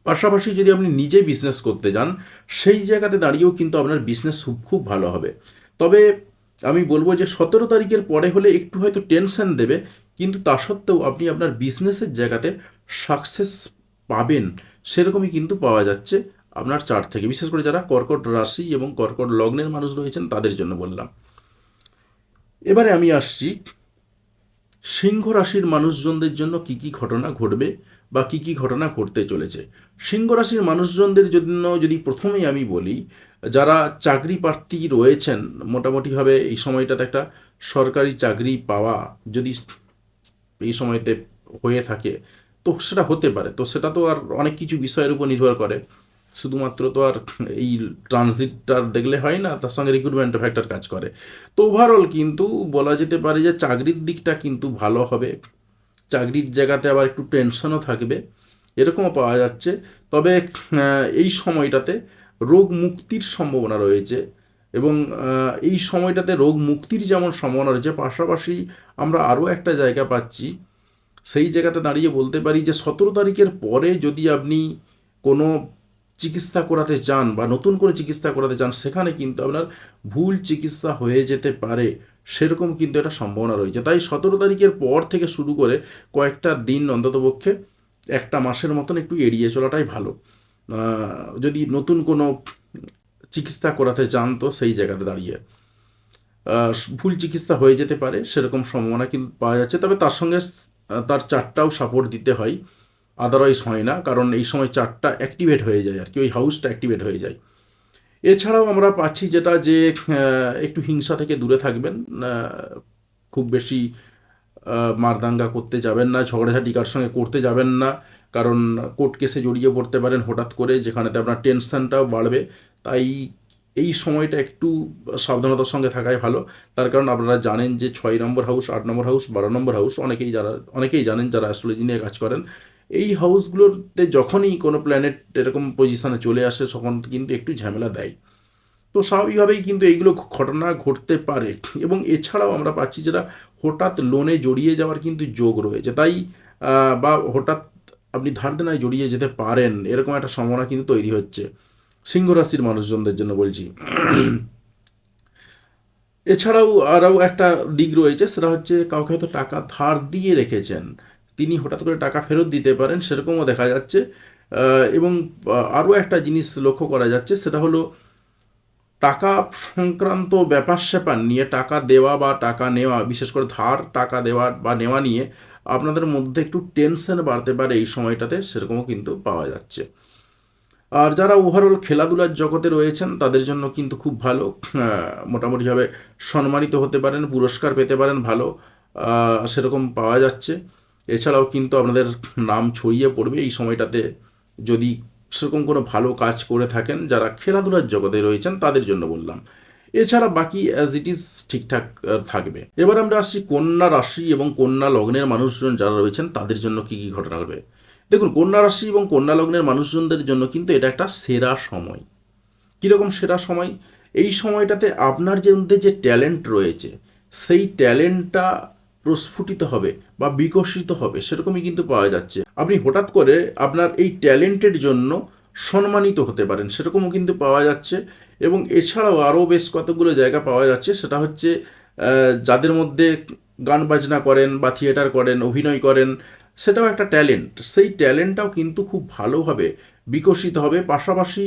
পাশাপাশি যদি আপনি নিজে বিজনেস করতে যান, সেই জায়গাতে দাঁড়িয়েও কিন্তু আপনার বিজনেস খুব ভালো হবে। তবে আমি বলবো যে 17 তারিখের পরে হলে একটু হয়তো টেনশন দেবে, কিন্তু তা সত্ত্বেও আপনি আপনার বিজনেসের জায়গাতে সাকসেস পাবেন, সেরকমই কিন্তু পাওয়া যাচ্ছে আপনার চার্ট থেকে। বিশেষ করে যারা কর্কট রাশি এবং কর্কট লগ্নের মানুষ রয়েছেন তাদের জন্য বললাম। এবারে আমি আসছি সিংহ রাশির মানুষজনদের জন্য কি কি ঘটনা ঘটবে বা কি কি ঘটনা ঘটতে চলেছে। সিংহ রাশির মানুষজনদের জন্য যদি প্রথমেই আমি বলি, যারা চাকরি প্রার্থী রয়েছেন, মোটামুটিভাবে এই সময়টাতে একটা সরকারি চাকরি পাওয়া যদি এই সময়তে হয়ে থাকে তো সেটা হতে পারে। তো সেটা তো আর অনেক কিছু বিষয়ের উপর নির্ভর করে, শুধুমাত্র তো আর এই ট্রানজিটটার দেখলে হয় না, তার সঙ্গে রিক্রুটমেন্ট ফ্যাক্টর কাজ করে। তো ওভারঅল কিন্তু বলা যেতে পারে যে চাকরির দিকটা কিন্তু ভালো হবে, চাকরির জায়গাতে আবার একটু টেনশনও থাকবে, এরকমও পাওয়া যাচ্ছে। তবে এই সময়টাতে রোগ মুক্তির সম্ভাবনা রয়েছে, এবং এই সময়টাতে রোগ মুক্তির যেমন সম্ভাবনা রয়েছে, পাশাপাশি আমরা আরও একটা জায়গা পাচ্ছি। সেই জায়গাতে দাঁড়িয়ে বলতে পারি যে 17 তারিখের পরে যদি আপনি কোনো চিকিৎসা করাতে চান বা নতুন করে চিকিৎসা করাতে চান, সেখানে কিন্তু আপনার ভুল চিকিৎসা হয়ে যেতে পারে, সেরকম কিন্তু একটা সম্ভাবনা রয়েছে। তাই 17 তারিখের পর থেকে শুরু করে কয়েকটা দিন অন্ততপক্ষে একটা মাসের মতন একটু এড়িয়ে চলাটাই ভালো। যদি নতুন কোনো চিকিৎসা করাতে চান তো সেই জায়গাতে দাঁড়িয়ে ভুল চিকিৎসা হয়ে যেতে পারে, সেরকম সম্ভাবনা কিন্তু পাওয়া যাচ্ছে। তবে তার সঙ্গে তার চার্টটাও সাপোর্ট দিতে হয়, আদারওয়াইজ হয় না, কারণ এই সময় চার্টটা অ্যাক্টিভেট হয়ে যায় আর কি, ওই হাউসটা অ্যাক্টিভেট হয়ে যায়। এছাড়াও আমরা পাচ্ছি যেটা যে একটু হিংসা থেকে দূরে থাকবেন, খুব বেশি মারদাঙ্গা করতে যাবেন না, ঝগড়াঝাটি কার সঙ্গে করতে যাবেন না, কারণ কোর্ট কেসে জড়িয়ে পড়তে পারেন হঠাৎ করে, যেখানেতে আপনার টেনশনটাও বাড়বে। তাই এই সময়টা একটু সাবধানতার সঙ্গে থাকাই ভালো। তার কারণ আপনারা জানেন যে 6 নম্বর হাউস, 8 নম্বর হাউস, 12 নম্বর হাউস, অনেকেই জানেন যারা অ্যাস্ট্রোলজি নিয়ে কাজ করেন, এই হাউসগুলোতে যখনই কোনো প্ল্যানেট এরকম পজিশানে চলে আসে তখন কিন্তু একটু ঝামেলা দেয়। তো স্বাভাবিকভাবেই কিন্তু এইগুলো ঘটনা ঘটতে পারে। এবং এছাড়াও আমরা পাচ্ছি যেটা হঠাৎ লোনে জড়িয়ে যাওয়ার কিন্তু যোগ রয়েছে। তাই বা হঠাৎ আপনি ধার দেনায় জড়িয়ে যেতে পারেন, এরকম একটা সম্ভাবনা কিন্তু তৈরি হচ্ছে সিংহ রাশির মানুষজনদের জন্য বলছি। এছাড়াও আরও একটা দিক রয়েছে, সেটা হচ্ছে কাউকে হয়তো টাকা ধার দিয়ে রেখেছেন, তিনি হঠাৎ করে টাকা ফেরত দিতে পারেন, সেরকমও দেখা যাচ্ছে। এবং আরও একটা জিনিস লক্ষ্য করা যাচ্ছে, সেটা হলো টাকা সংক্রান্ত ব্যাপার স্যাপার নিয়ে, টাকা দেওয়া বা টাকা নেওয়া, বিশেষ করে ধার টাকা দেওয়া বা নেওয়া নিয়ে আপনাদের মধ্যে একটু টেনশন বাড়তে পারে এই সময়টাতে, সেরকমও কিন্তু পাওয়া যাচ্ছে। আর যারা ওভারঅল খেলাধুলার জগতে রয়েছেন তাদের জন্য কিন্তু খুব ভালো, মোটামুটিভাবে সম্মানিত হতে পারেন, পুরস্কার পেতে পারেন ভালো, সেরকম পাওয়া যাচ্ছে। এছাড়াও কিন্তু আপনাদের নাম ছড়িয়ে পড়বে এই সময়টাতে, যদি সেরকম কোনো ভালো কাজ করে থাকেন যারা খেলাধুলার জগতে রয়েছেন তাদের জন্য বললাম। এছাড়া বাকি অ্যাজ ইট ইজ ঠিকঠাক থাকবে। এবার আমরা আসছি কন্যা রাশি এবং কন্যা লগ্নের মানুষজন যারা রয়েছেন তাদের জন্য কী কী ঘটনা ঘটবে। দেখুন, কন্যা রাশি এবং কন্যা লগ্নের মানুষজনদের জন্য কিন্তু এটা একটা সেরা সময়। কীরকম সেরা সময়? এই সময়টাতে আপনার যে মধ্যে যে ট্যালেন্ট রয়েছে সেই ট্যালেন্টটা প্রস্ফুটিত হবে বা বিকশিত হবে, সেরকমই কিন্তু পাওয়া যাচ্ছে। আপনি হঠাৎ করে আপনার এই ট্যালেন্টের জন্য সম্মানিত হতে পারেন, সেরকমও কিন্তু পাওয়া যাচ্ছে। এবং এছাড়াও আরও বেশ কতগুলো জায়গা পাওয়া যাচ্ছে, সেটা হচ্ছে যাদের মধ্যে গান বাজনা করেন বা থিয়েটার করেন, অভিনয় করেন, সেটাও একটা ট্যালেন্ট, সেই ট্যালেন্টটাও কিন্তু খুব ভালোভাবে বিকশিত হবে। পাশাপাশি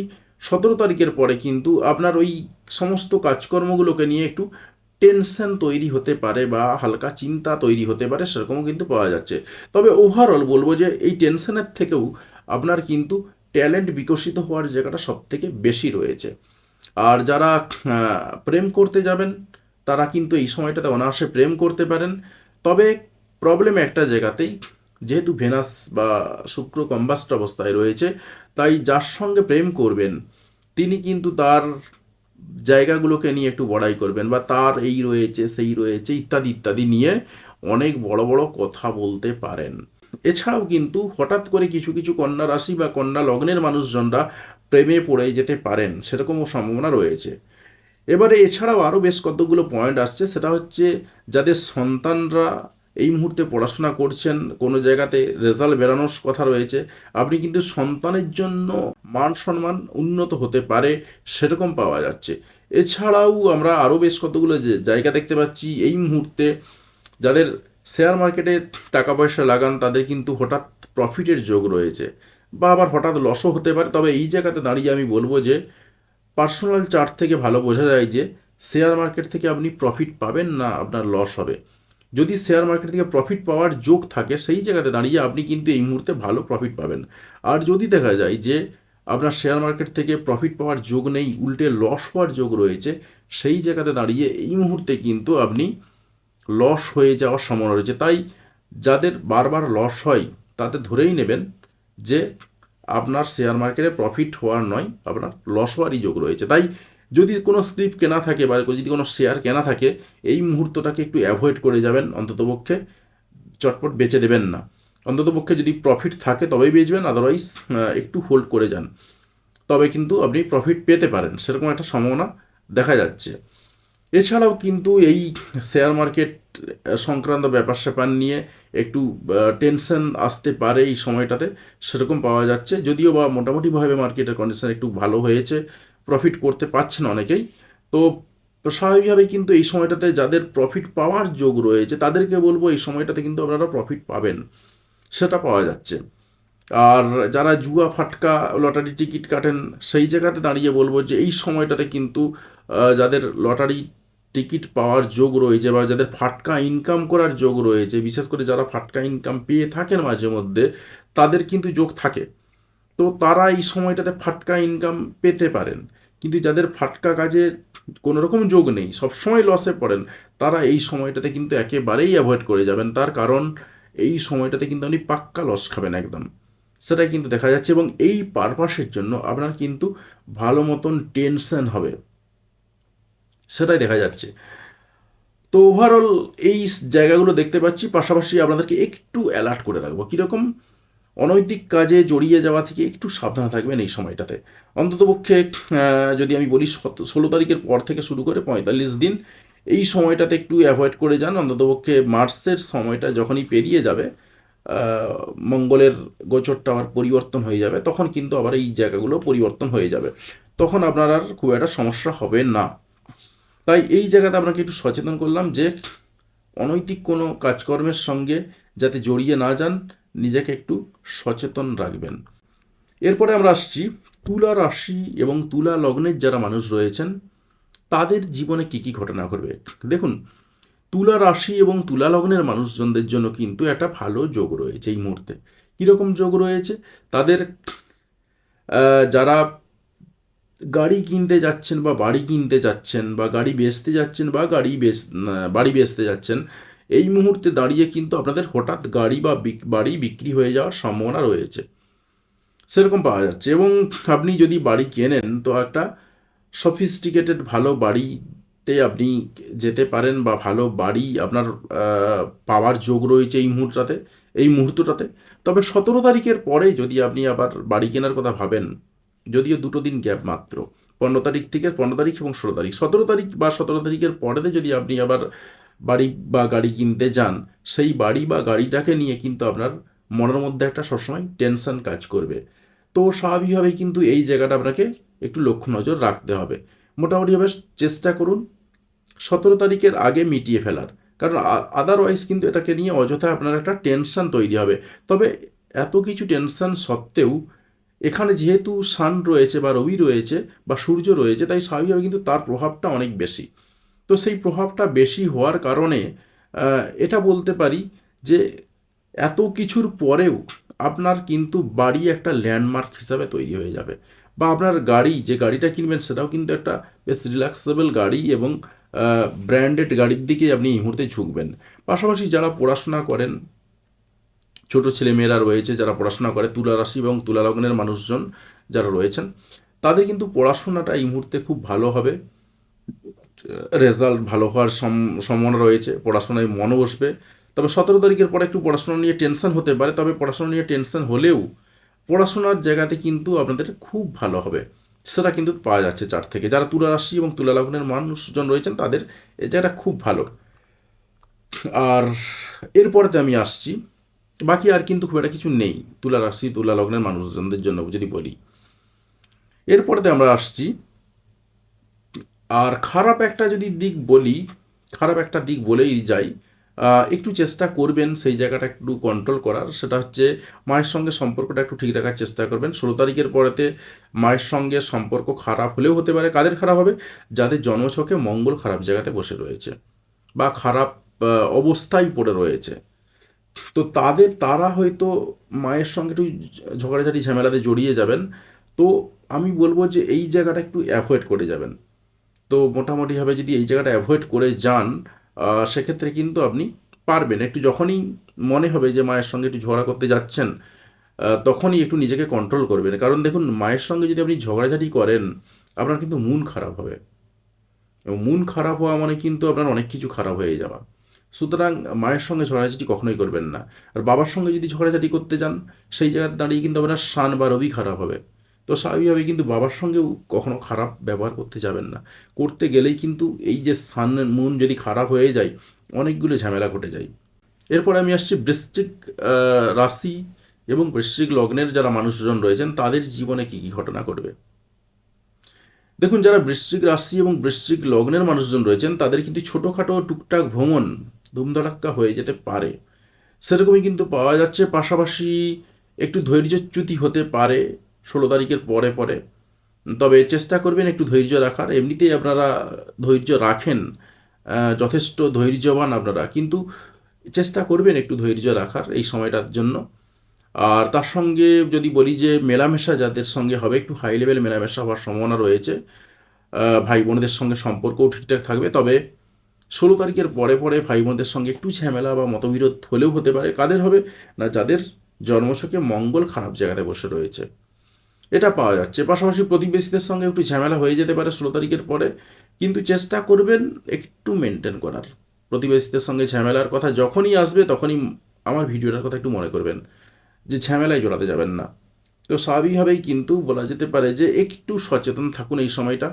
17 তারিখের পরে কিন্তু আপনার ওই সমস্ত কাজকর্মগুলোকে নিয়ে একটু টেনশন তৈরি হতে পারে বা হালকা চিন্তা তৈরি হতে পারে, সেরকমও কিন্তু পাওয়া যাচ্ছে। তবে ওভারঅল বলবো যে এই টেনশনের থেকেও আপনার কিন্তু ট্যালেন্ট বিকশিত হওয়ার জায়গাটা সব থেকে বেশি রয়েছে। আর যারা প্রেম করতে যাবেন তারা কিন্তু এই সময়টাতে অনায়াসে প্রেম করতে পারেন। তবে প্রবলেম একটা জায়গাতেই, যেহেতু ভেনাস বা শুক্র কম্বাস্ট অবস্থায় রয়েছে, তাই যার সঙ্গে প্রেম করবেন তিনি কিন্তু তার জায়গাগুলোকে নিয়ে একটু বড়াই করবেন, বা তার এই রয়েছে সেই রয়েছে ইত্যাদি ইত্যাদি নিয়ে অনেক বড় বড় কথা বলতে পারেন। এছাড়াও কিন্তু হঠাৎ করে কিছু কিছু কন্যা রাশি বা কন্যা লগ্নের মানুষজনরা প্রেমে পড়ে যেতে পারেন, সেরকমও সম্ভাবনা রয়েছে। এবারে এছাড়াও আরও বেশ কতগুলো পয়েন্ট আসছে, সেটা হচ্ছে যাদের সন্তানরা এই মুহূর্তে পড়াশোনা করছেন, কোনো জায়গাতে রেজাল্ট বেরানোর কথা রয়েছে, আপনি কিন্তু সন্তানের জন্য মান সম্মান উন্নত হতে পারে, সেরকম পাওয়া যাচ্ছে। এছাড়াও আমরা আরও বেশ কতগুলো জায়গা দেখতে পাচ্ছি এই মুহূর্তে, যাদের শেয়ার মার্কেটে টাকা পয়সা লাগান তাদের কিন্তু হঠাৎ প্রফিটের যোগ রয়েছে, বা আবার হঠাৎ লসও হতে পারে। তবে এই জায়গাতে দাঁড়িয়ে আমি বলবো যে পার্সোনাল চার্ট থেকে ভালো বোঝা যায় যে শেয়ার মার্কেট থেকে আপনি প্রফিট পাবেন না আপনার লস হবে। যদি শেয়ার মার্কেট থেকে প্রফিট পাওয়ার যোগ থাকে সেই জায়গাতে দাঁড়িয়ে আপনি কিন্তু এই মুহূর্তে ভালো প্রফিট পাবেন। আর যদি দেখা যায় যে আপনার শেয়ার মার্কেট থেকে প্রফিট পাওয়ার যোগ নেই, উল্টে লস হওয়ার যোগ রয়েছে, সেই জায়গাতে দাঁড়িয়ে এই মুহূর্তে কিন্তু আপনি লস হয়ে যাওয়ার সম্ভাবনা রয়েছে। তাই যাদের বারবার লস হয় তাদের ধরেই নেবেন যে আপনার শেয়ার মার্কেটে প্রফিট হওয়ার নয়, আপনার লস হওয়ারই যোগ রয়েছে। তাই যদি কোনো স্ক্রিপ্ট কেনা থাকে বা যদি কোনো শেয়ার কেনা থাকে, এই মুহূর্তটাকে একটু অ্যাভয়েড করে যাবেন, অন্ততপক্ষে চটপট বেচে দেবেন না। অন্ততপক্ষে যদি প্রফিট থাকে তবেই বেচবেন, আদারওয়াইজ একটু হোল্ড করে যান, তবে কিন্তু আপনি প্রফিট পেতে পারেন, সেরকম একটা সম্ভাবনা দেখা যাচ্ছে। এছাড়াও কিন্তু এই শেয়ার মার্কেট সংক্রান্ত ব্যাপার স্যাপার নিয়ে একটু টেনশন আসতে পারে এই সময়টাতে, সেরকম পাওয়া যাচ্ছে। যদিও বা মোটামুটিভাবে মার্কেটের কন্ডিশন একটু ভালো হয়েছে, প্রফিট করতে পারছেন অনেকেই। তো স্বাভাবিকভাবে কিন্তু এই সময়টাতে যাদের প্রফিট পাওয়ার যোগ রয়েছে তাদেরকে বলবো এই সময়টাতে কিন্তু আপনারা প্রফিট পাবেন, সেটা পাওয়া যাচ্ছে। আর যারা জুয়া ফাটকা লটারি টিকিট কাটেন সেই জায়গাতে দাঁড়িয়ে বলবো যে এই সময়টাতে কিন্তু যাদের লটারি টিকিট পাওয়ার যোগ রয়েছে বা যাদের ফাটকা ইনকাম করার যোগ রয়েছে, বিশেষ করে যারা ফাটকা ইনকাম পেয়ে থাকেন মাঝে মধ্যে, তাদের কিন্তু যোগ থাকে, তো তারা এই সময়টাতে ফাটকা ইনকাম পেতে পারেন। কিন্তু যাদের ফাটকা কাজে কোনো রকম যোগ নেই, সবসময় লসে পড়েন, তারা এই সময়টাতে কিন্তু একেবারেই অ্যাভয়েড করে যাবেন। তার কারণ এই সময়টাতে কিন্তু আপনি পাক্কা লস খাবেন একদম, সেটাই কিন্তু দেখা যাচ্ছে। এবং এই পারপাসের জন্য আপনার কিন্তু ভালো মতন টেনশন হবে, সেটাই দেখা যাচ্ছে। তো ওভারঅল এই জায়গাগুলো দেখতে পাচ্ছি। পাশাপাশি আপনাদেরকে একটু অ্যালার্ট করে রাখবো, কীরকম অনৈতিক কাজে জড়িয়ে যাওয়া থেকে একটু সাবধানে থাকবেন এই সময়টাতে। অন্ততপক্ষে যদি আমি বলি 16 তারিখের পর থেকে শুরু করে 45 দিন এই সময়টাতে একটু অ্যাভয়েড করে যান। অন্ততপক্ষে মার্চের সময়টা যখনই পেরিয়ে যাবে মঙ্গলের গোচরটা আবার পরিবর্তন হয়ে যাবে, তখন কিন্তু আবার এই জায়গাগুলো পরিবর্তন হয়ে যাবে, তখন আপনার আর খুব একটা সমস্যা হবে না। তাই এই জায়গাতে আপনাকে একটু সচেতন করলাম যে অনৈতিক কোনো কাজকর্মের সঙ্গে যাতে জড়িয়ে না যান, নিজেকে একটু সচেতন রাখবেন। এরপরে আমরা আসছি তুলা রাশি এবং তুলা লগ্নের যারা মানুষ রয়েছেন তাদের জীবনে কী কী ঘটনা ঘটবে। দেখুন, তুলা রাশি এবং তুলা লগ্নের মানুষজনদের জন্য কিন্তু একটা ভালো যোগ রয়েছে এই মুহূর্তে। কীরকম যোগ রয়েছে? তাদের যারা গাড়ি কিনতে যাচ্ছেন বা বাড়ি কিনতে যাচ্ছেন বা গাড়ি বেচতে যাচ্ছেন বা বাড়ি বেচতে যাচ্ছেন, এই মুহূর্তে দাঁড়িয়ে কিন্তু আপনাদের হঠাৎ গাড়ি বা বাড়ি বিক্রি হয়ে যাওয়ার সম্ভাবনা রয়েছে, সেরকম পাওয়া যাচ্ছে। এবং আপনি যদি বাড়ি কেনেন তো একটা সফিস্টিকেটেড ভালো বাড়িতে আপনি যেতে পারেন বা ভালো বাড়ি আপনার পাওয়ার যোগ রয়েছে এই মুহূর্তটাতে। তবে 17 তারিখের পরে যদি আপনি আবার বাড়ি কেনার কথা ভাবেন, যদিও 2 দিন গ্যাপ মাত্র, 15 তারিখ থেকে 15 তারিখ এবং 16 তারিখ, 17 তারিখ বা 17 তারিখের পরেতে যদি আপনি আবার বাড়ি বা গাড়ি কিনতে যান, সেই বাড়ি বা গাড়িটাকে নিয়ে কিন্তু আপনার মনের মধ্যে একটা সবসময় টেনশন কাজ করবে। তো স্বাভাবিকভাবেই কিন্তু এই জায়গাটা আপনাকে একটু লক্ষ্য নজর রাখতে হবে। মোটামুটিভাবে চেষ্টা করুন 17 তারিখের আগে মিটিয়ে ফেলার, কারণ আদারওয়াইজ কিন্তু এটাকে নিয়ে অযথা আপনার একটা টেনশন তৈরি হবে। তবে এত কিছু টেনশন সত্ত্বেও এখানে যেহেতু সান রয়েছে বা রবি রয়েছে বা সূর্য রয়েছে, তাই স্বাভাবিকভাবে কিন্তু তার প্রভাবটা অনেক বেশি। তো সেই প্রভাবটা বেশি হওয়ার কারণে এটা বলতে পারি যে এত কিছুর পরেও আপনার কিন্তু বাড়ি একটা ল্যান্ডমার্ক হিসাবে তৈরি হয়ে যাবে, বা আপনার গাড়ি যে গাড়িটা কিনবেন সেটাও কিন্তু একটা বেশ রিল্যাক্সেবল গাড়ি এবং ব্র্যান্ডেড গাড়ির দিকে আপনি এই মুহূর্তে ঝুঁকবেন। পাশাপাশি যারা পড়াশোনা করেন, ছোট ছেলেমেয়েরা রয়েছে যারা পড়াশোনা করে, তুলা রাশি এবং তুলা লগ্নের মানুষজন যারা রয়েছেন, তাদের কিন্তু পড়াশোনাটা এই মুহূর্তে খুব ভালো হবে, রেজাল্ট ভালো হওয়ার সম্ভাবনা রয়েছে, পড়াশোনায় মনও বসবে। তবে 17 তারিখের পরে একটু পড়াশোনা নিয়ে টেনশন হতে পারে, তবে পড়াশোনা নিয়ে টেনশন হলেও পড়াশোনার জায়গাতে কিন্তু আপনাদের খুব ভালো হবে, সেটা কিন্তু পাওয়া যাচ্ছে চার্ট থেকে। যারা তুলা রাশি এবং তুলা লগ্নের মানুষজন রয়েছেন তাদের এই জায়গাটা খুব ভালো। আর এরপরেতে আমি আসছি, বাকি আর কিন্তু খুব একটা কিছু নেই তুলা রাশি তুলা লগ্নের মানুষজনদের জন্য যদি বলি। এরপরেতে আমরা আসছি, আর খারাপ একটা দিক বলেই যাই, একটু চেষ্টা করবেন সেই জায়গাটা একটু কন্ট্রোল করার। সেটা হচ্ছে মায়ের সঙ্গে সম্পর্কটা একটু ঠিক রাখার চেষ্টা করবেন। 16 তারিখের পরেতে মায়ের সঙ্গে সম্পর্ক খারাপ হলেও হতে পারে। কাদের খারাপ হবে? যাদের জন্মছকে মঙ্গল খারাপ জায়গাতে বসে রয়েছে বা খারাপ অবস্থায় পড়ে রয়েছে, তো তারা হয়তো মায়ের সঙ্গে একটু ঝগড়াঝাটি ঝামেলাতে জড়িয়ে যাবেন। তো আমি বলবো যে এই জায়গাটা একটু অ্যাভয়েড করে যাবেন। তো মোটামুটিভাবে যদি এই জায়গাটা অ্যাভয়েড করে যান, সেক্ষেত্রে কিন্তু আপনি পারবেন। একটু যখনই মনে হবে যে মায়ের সঙ্গে একটু ঝগড়া করতে যাচ্ছেন, তখনই একটু নিজেকে কন্ট্রোল করবেন। কারণ দেখুন, মায়ের সঙ্গে যদি আপনি ঝগড়াঝাটি করেন, আপনার কিন্তু মন খারাপ হবে, এবং মন খারাপ হওয়া মানে কিন্তু আপনার অনেক কিছু খারাপ হয়ে যাওয়া। সুতরাং মায়ের সঙ্গে ঝগড়াঝাটি কখনোই করবেন না। আর বাবার সঙ্গে যদি ঝগড়াঝাটি করতে যান, সেই জায়গাতে দাঁড়িয়ে কিন্তু আপনার শান বা রবি খারাপ হবে। তো স্বাভাবিকভাবে কিন্তু বাবার সঙ্গেও কখনো খারাপ ব্যবহার করতে যাবেন না। করতে গেলেই কিন্তু এই যে সান মুন যদি খারাপ হয়ে যায়, অনেকগুলো ঝামেলা ঘটে যায়। এরপর আমি আসছি বৃশ্চিক রাশি এবং বৃশ্চিক লগ্নের যারা মানুষজন রয়েছেন তাদের জীবনে কী কী ঘটনা ঘটবে। দেখুন, যারা বৃশ্চিক রাশি এবং বৃশ্চিক লগ্নের মানুষজন রয়েছেন তাদের কিন্তু ছোটোখাটো টুকটাক ভ্রমণ ধুমধড়াক্কা হয়ে যেতে পারে, সেরকমই কিন্তু পাওয়া যাচ্ছে। পাশাপাশি একটু ধৈর্যচ্যুতি হতে পারে 16 তারিখের পরে পরে। তবে চেষ্টা করবেন একটু ধৈর্য রাখার, এমনিতেই আপনারা ধৈর্য রাখেন, যথেষ্ট ধৈর্যবান আপনারা, কিন্তু চেষ্টা করবেন একটু ধৈর্য রাখার এই সময়টার জন্য। আর তার সঙ্গে যদি বলি যে মেলামেশা যাদের সঙ্গে হবে, একটু হাই লেভেল মেলামেশা হওয়ার সম্ভাবনা রয়েছে। ভাই বোনদের সঙ্গে সম্পর্কও ঠিকঠাক থাকবে। তবে 16 তারিখের পরে পরে ভাই বোনদের সঙ্গে একটু ঝামেলা বা মতবিরোধ হলেও হতে পারে। কাদের হবে? না, যাদের জন্মছকে মঙ্গল খারাপ জায়গাতে বসে রয়েছে, এটা পাওয়া যাচ্ছে। পাশাপাশি প্রতিবেশীদের সঙ্গে একটু ঝামেলা হয়ে যেতে পারে 16 তারিখের পরে, কিন্তু চেষ্টা করবেন একটু মেনটেন করার। প্রতিবেশীদের সঙ্গে ঝামেলার কথা যখনই আসবে তখনই আমার ভিডিওটার কথা একটু মনে করবেন যে ঝামেলায় জড়াতে যাবেন না। তো স্বাভাবিকভাবেই কিন্তু বলা যেতে পারে যে একটু সচেতন থাকুন এই সময়টা।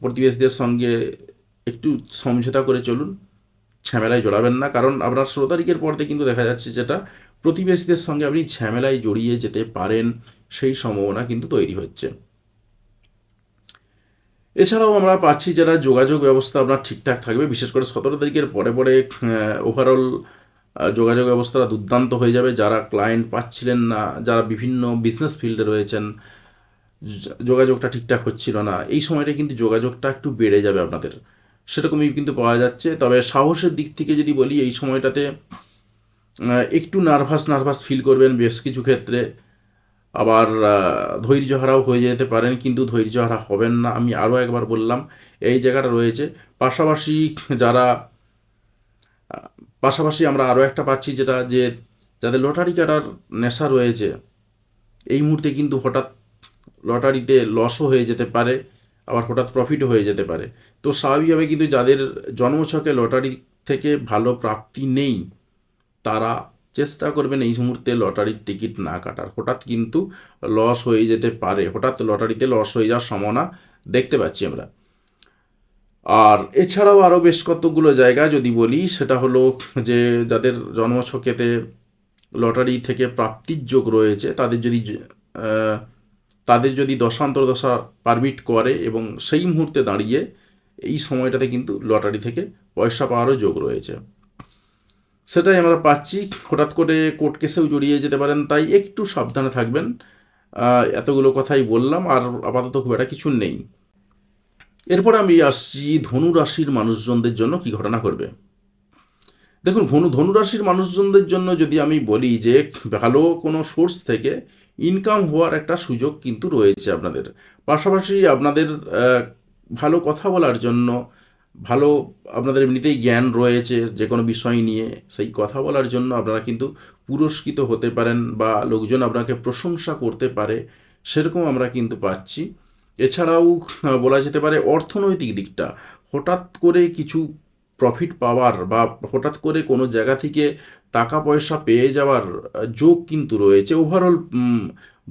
প্রতিবেশীদের সঙ্গে একটু সমঝোতা করে চলুন, ঝামেলায় জড়াবেন না, কারণ আপনার 16 তারিখের পর থেকে কিন্তু দেখা যাচ্ছে যেটা প্রতিবেশীদের সঙ্গে আপনি ঝামেলায় জড়িয়ে যেতে পারেন, সেই সম্ভাবনা কিন্তু তৈরি হচ্ছে। এছাড়াও আমরা পাচ্ছি যারা যোগাযোগ ব্যবস্থা আপনার ঠিকঠাক থাকবে, বিশেষ করে 17 তারিখের পরে পরে ওভারঅল যোগাযোগ ব্যবস্থাটা দুর্দান্ত হয়ে যাবে। যারা ক্লায়েন্ট পাচ্ছিলেন না, যারা বিভিন্ন বিজনেস ফিল্ডে রয়েছেন, যোগাযোগটা ঠিকঠাক হচ্ছিল না, এই সময়টা কিন্তু যোগাযোগটা একটু বেড়ে যাবে আপনাদের, সেরকমই কিন্তু পাওয়া যাচ্ছে। তবে সাহসের দিক থেকে যদি বলি, এই সময়টাতে একটু নার্ভাস ফিল করবেন বেশ কিছু ক্ষেত্রে, আবার ধৈর্যহারাও হয়ে যেতে পারেন, কিন্তু ধৈর্যহারা হবেন না। আমি আরও একবার বললাম, এই জায়গাটা রয়েছে। পাশাপাশি যারা পাশাপাশি আমরা আরও একটা পাচ্ছি, যেটা যে যাদের লটারি কাটার নেশা রয়েছে, এই মুহূর্তে কিন্তু হঠাৎ লটারিতে লসও হয়ে যেতে পারে, আবার হঠাৎ প্রফিটও হয়ে যেতে পারে। তো স্বাভাবিকভাবে কিন্তু যাদের জন্মছকে লটারি থেকে ভালো প্রাপ্তি নেই, তারা চেষ্টা করবেন এই মুহূর্তে লটারির টিকিট না কাটার। হঠাৎ কিন্তু লস হয়ে যেতে পারে, হঠাৎ লটারিতে লস হয়ে যাওয়ার সম্ভাবনা দেখতে পাচ্ছি আমরা। আর এছাড়াও আরও বেশ কতগুলো জায়গা যদি বলি, সেটা হলো যে যাদের জন্মছকেতে লটারি থেকে প্রাপ্তির যোগ রয়েছে, তাদের যদি দশান্তর দশা পারমিট করে, এবং সেই মুহূর্তে দাঁড়িয়ে এই সময়টাতে কিন্তু লটারি থেকে পয়সা পাওয়ারও যোগ রয়েছে, সেটাই আমরা পাচ্ছি। হঠাৎ করে কোর্ট কেসেও জড়িয়ে যেতে পারেন, তাই একটু সাবধানে থাকবেন। এতগুলো কথাই বললাম, আর আপাতত খুব একটা কিছু নেই। এরপর আমি আসছি ধনু রাশির মানুষজনদের জন্য কি ঘটনা করবে। দেখুন, ধনু রাশির মানুষজনদের জন্য যদি আমি বলি যে ভালো কোনো সোর্স থেকে ইনকাম হওয়ার একটা সুযোগ কিন্তু রয়েছে আপনাদের। পাশাপাশি আপনাদের ভালো কথা বলার জন্য, ভালো আপনাদের এমনিতেই জ্ঞান রয়েছে যে কোনো বিষয় নিয়ে, সেই কথা বলার জন্য আপনারা কিন্তু পুরস্কৃত হতে পারেন, বা লোকজন আপনাকে প্রশংসা করতে পারে, সেরকম আমরা কিন্তু পাচ্ছি। এছাড়াও বলা যেতে পারে অর্থনৈতিক দিকটা, হঠাৎ করে কিছু প্রফিট পাওয়ার, বা হঠাৎ করে কোনো জায়গা থেকে টাকা পয়সা পেয়ে যাওয়ার যোগ কিন্তু রয়েছে। ওভারঅল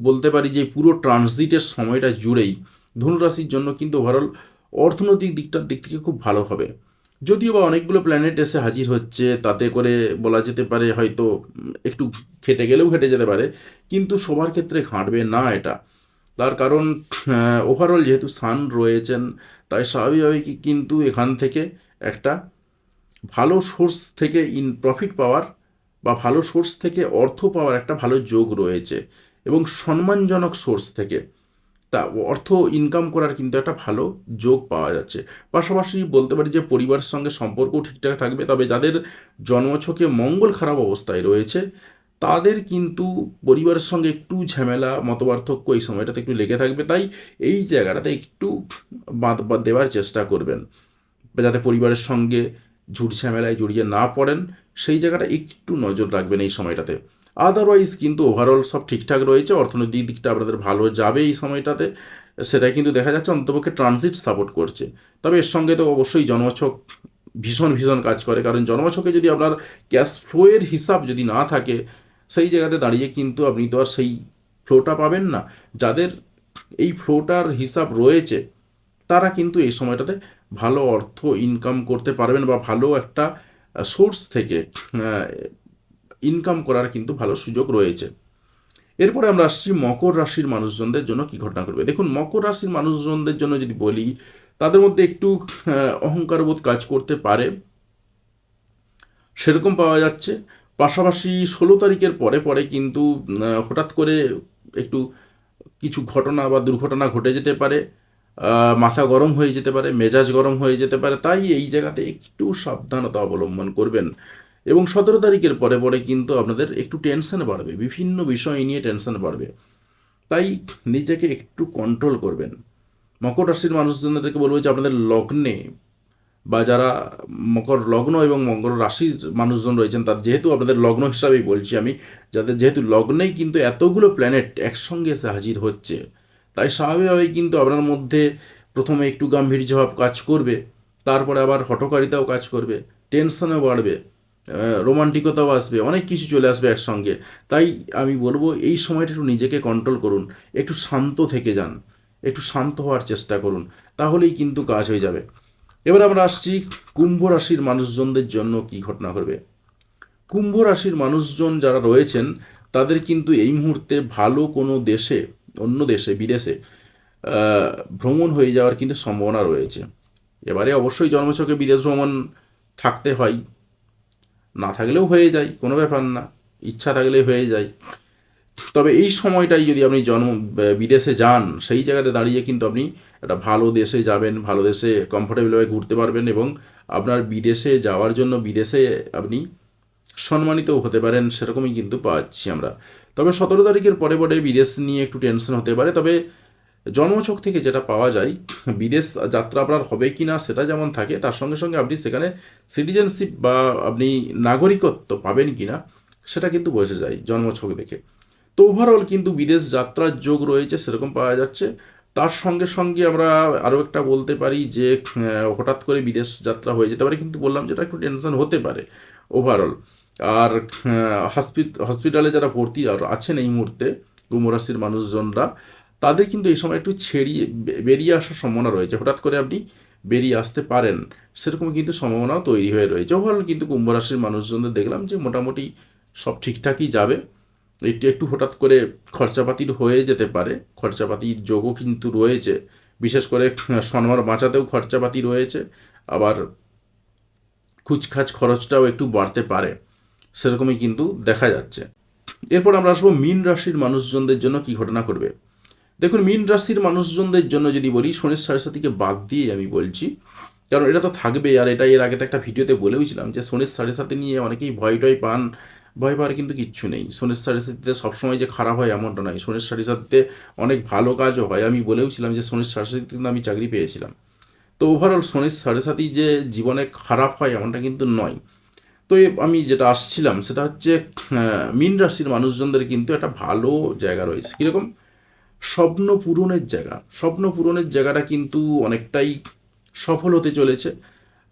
বলতে পারি যে পুরো ট্রানজিটের সময়টা জুড়েই ধনুরাশির জন্য কিন্তু ওভারঅল অর্থনৈতিক দিক থেকে খুব ভালো হবে। যদিও বা অনেকগুলো প্ল্যানেট এসে হাজির হচ্ছে, তাতে করে বলা যেতে পারে হয়তো একটু ঘেটে গেলেও ঘেটে যেতে পারে, কিন্তু সবার ক্ষেত্রে ঘাঁটবে না এটা। তার কারণ ওভারঅল যেহেতু সান রয়েছেন, তাই স্বাভাবিকভাবেই কিন্তু এখান থেকে একটা ভালো সোর্স থেকে প্রফিট পাওয়ার, বা ভালো সোর্স থেকে অর্থ পাওয়ার একটা ভালো যোগ রয়েছে, এবং সম্মানজনক সোর্স থেকে তা অর্থ ইনকাম করার কিন্তু একটা ভালো যোগ পাওয়া যাচ্ছে। পাশাপাশি বলতে পারি যে পরিবারের সঙ্গে সম্পর্কও ঠিকঠাক থাকবে। তবে যাদের জন্মছকে মঙ্গল খারাপ অবস্থায় রয়েছে, তাদের কিন্তু পরিবারের সঙ্গে একটু ঝামেলা, মতপার্থক্য এই সময়টাতে একটু লেগে থাকবে। তাই এই জায়গাটাতে একটু বাদ দেওয়ার চেষ্টা করবেন, যাতে পরিবারের সঙ্গে ঝুট ঝামেলায় জড়িয়ে না পড়েন, সেই জায়গাটা একটু নজর রাখবেন এই সময়টাতে। আদারওয়াইজ কিন্তু ওভারঅল সব ঠিকঠাক রয়েছে, অর্থনৈতিক দিকটা আপনাদের ভালো যাবে এই সময়টাতে, সেটাই কিন্তু দেখা যাচ্ছে। অন্তপক্ষে ট্রানজিট সাপোর্ট করছে। তবে এর সঙ্গে তো অবশ্যই জন্মছক ভীষণ কাজ করে, কারণ জন্মছকে যদি আপনার ক্যাশ ফ্লোয়ের হিসাব যদি না থাকে, সেই জায়গাতে দাঁড়িয়ে কিন্তু আপনি তো আর সেই ফ্লোটা পাবেন না। যাদের এই ফ্লোটার হিসাব রয়েছে, তারা কিন্তু এই সময়টাতে ভালো অর্থ ইনকাম করতে পারবেন, বা ভালো একটা সোর্স থেকে ইনকাম করার কিন্তু ভালো সুযোগ রয়েছে। এরপরে আমরা আসছি মকর রাশির মানুষজনদের জন্য কি ঘটনা করবে। দেখুন, মকর রাশির মানুষজনদের জন্য যদি বলি, তাদের মধ্যে একটু অহংকারবোধ কাজ করতে পারে, সেরকম পাওয়া যাচ্ছে। পাশাপাশি 16 তারিখের পরে পরে কিন্তু হঠাৎ করে একটু কিছু ঘটনা বা দুর্ঘটনা ঘটে যেতে পারে, মাথা গরম হয়ে যেতে পারে, মেজাজ গরম হয়ে যেতে পারে। তাই এই জায়গাতে একটু সাবধানতা অবলম্বন করবেন। এবং 17 তারিখের পরে পরে কিন্তু আপনাদের একটু টেনশন বাড়বে, বিভিন্ন বিষয় নিয়ে টেনশন বাড়বে, তাই নিজেকে একটু কন্ট্রোল করবেন। মকর রাশির মানুষজনদেরকে বলবো যে আপনাদের লগ্নে, বা যারা মকর লগ্ন এবং মকর রাশির মানুষজন রয়েছেন, তার যেহেতু আপনাদের লগ্ন হিসাবেই বলছি আমি, যাদের যেহেতু লগ্নেই কিন্তু এতগুলো প্ল্যানেট একসঙ্গে এসে হাজির হচ্ছে, তাই স্বাভাবিকভাবেই কিন্তু আপনার মধ্যে প্রথমে একটু গাম্ভীর্যভাব কাজ করবে, তারপরে আবার হঠকারিতাও কাজ করবে, টেনশনও বাড়বে, রোমান্টিকতাও আসবে, অনেক কিছু চলে আসবে একসঙ্গে। তাই আমি বলবো এই সময়টা একটু নিজেকে কন্ট্রোল করুন, একটু শান্ত থেকে যান, একটু শান্ত হওয়ার চেষ্টা করুন, তাহলেই কিন্তু কাজ হয়ে যাবে। এবার আমরা আসছি কুম্ভ রাশির মানুষজনদের জন্য কি ঘটনা ঘটবে। কুম্ভ রাশির মানুষজন যারা রয়েছেন তাদের কিন্তু এই মুহূর্তে ভালো কোনো দেশে, অন্য দেশে, বিদেশে ভ্রমণ হয়ে যাওয়ার কিন্তু সম্ভাবনা রয়েছে। এবারে অবশ্যই জন্মছকে বিদেশ ভ্রমণ থাকতে হয়, না থাকলেও হয়ে যায়, কোনো ব্যাপার না, ইচ্ছা থাকলে হয়ে যায়। তবে এই সময়টাই যদি আপনি বিদেশে যান, সেই জায়গাতে দাঁড়িয়ে কিন্তু আপনি একটা ভালো দেশে যাবেন, ভালো দেশে কমফোর্টেবলভাবে ঘুরতে পারবেন এবং আপনার বিদেশে যাওয়ার জন্য বিদেশে আপনি সম্মানিতও হতে পারেন, সেরকমই কিন্তু পাচ্ছি আমরা। তবে 17 তারিখের পরে পরে বিদেশ নিয়ে একটু টেনশন হতে পারে। তবে জন্মছক থেকে যেটা পাওয়া যায়, বিদেশ যাত্রা আপনার হবে কি না সেটা যেমন থাকে, তার সঙ্গে সঙ্গে আপনি সেখানে সিটিজেনশিপ বা আপনি নাগরিকত্ব পাবেন কি না সেটা কিন্তু বোঝা যায় জন্মছক দেখে। তো ওভারঅল কিন্তু বিদেশ যাত্রার যোগ রয়েছে সেরকম পাওয়া যাচ্ছে। তার সঙ্গে সঙ্গে আমরা আরও একটা বলতে পারি যে হঠাৎ করে বিদেশ যাত্রা হয়ে যেতে পারে, কিন্তু বললাম যেটা একটু টেনশন হতে পারে ওভারঅল। আর হসপিটালে যারা ভর্তি আছেন এই মুহূর্তে কুম্ভ রাশির মানুষজনরা, তাদের কিন্তু এই সময় একটু বেরিয়ে আসার সম্ভাবনা রয়েছে। হঠাৎ করে আপনি বেরিয়ে আসতে পারেন, সেরকম কিন্তু সম্ভাবনাও তৈরি হয়ে রয়েছে। ওভারঅল কিন্তু কুম্ভ রাশির মানুষজনদের দেখলাম যে মোটামুটি সব ঠিকঠাকই যাবে। একটু একটু হঠাৎ করে খরচাপাতির হয়ে যেতে পারে, খরচাপাতির যোগও কিন্তু রয়েছে, বিশেষ করে সম্মান বাঁচাতেও খরচাপাতি রয়েছে, আবার খুচখাচ খরচটাও একটু বাড়তে পারে, সেরকমই কিন্তু দেখা যাচ্ছে। এরপর আমরা আসবো মীন রাশির মানুষজনদের জন্য কি ঘটনা করবে। দেখুন, মীন রাশির মানুষজনদের জন্য যদি বলি, শনির 7.5 বাদ দিয়ে আমি বলছি, কারণ এটা তো থাকবে। আর এটা এর আগে তো একটা ভিডিওতে বলেওছিলাম যে শনির 7.5 নিয়ে অনেকেই ভয় টয় পান। ভয় পাওয়ার কিন্তু কিচ্ছু নেই। শনির 7.5 সবসময় যে খারাপ হয় এমনটা নয়, শনির 7.5 অনেক ভালো কাজও হয়। আমি বলেওছিলাম যে শনির 7.5 কিন্তু আমি চাকরি পেয়েছিলাম। তো ওভারঅল শনির 7.5 যে জীবনে খারাপ হয় এমনটা কিন্তু নয়। তো আমি যেটা আসছিলাম সেটা হচ্ছে মীন রাশির মানুষজনদের কিন্তু একটা ভালো জায়গা রয়েছে। কীরকম? স্বপ্ন পূরণের জায়গা। স্বপ্ন পূরণের জায়গাটা কিন্তু অনেকটাই সফল হতে চলেছে।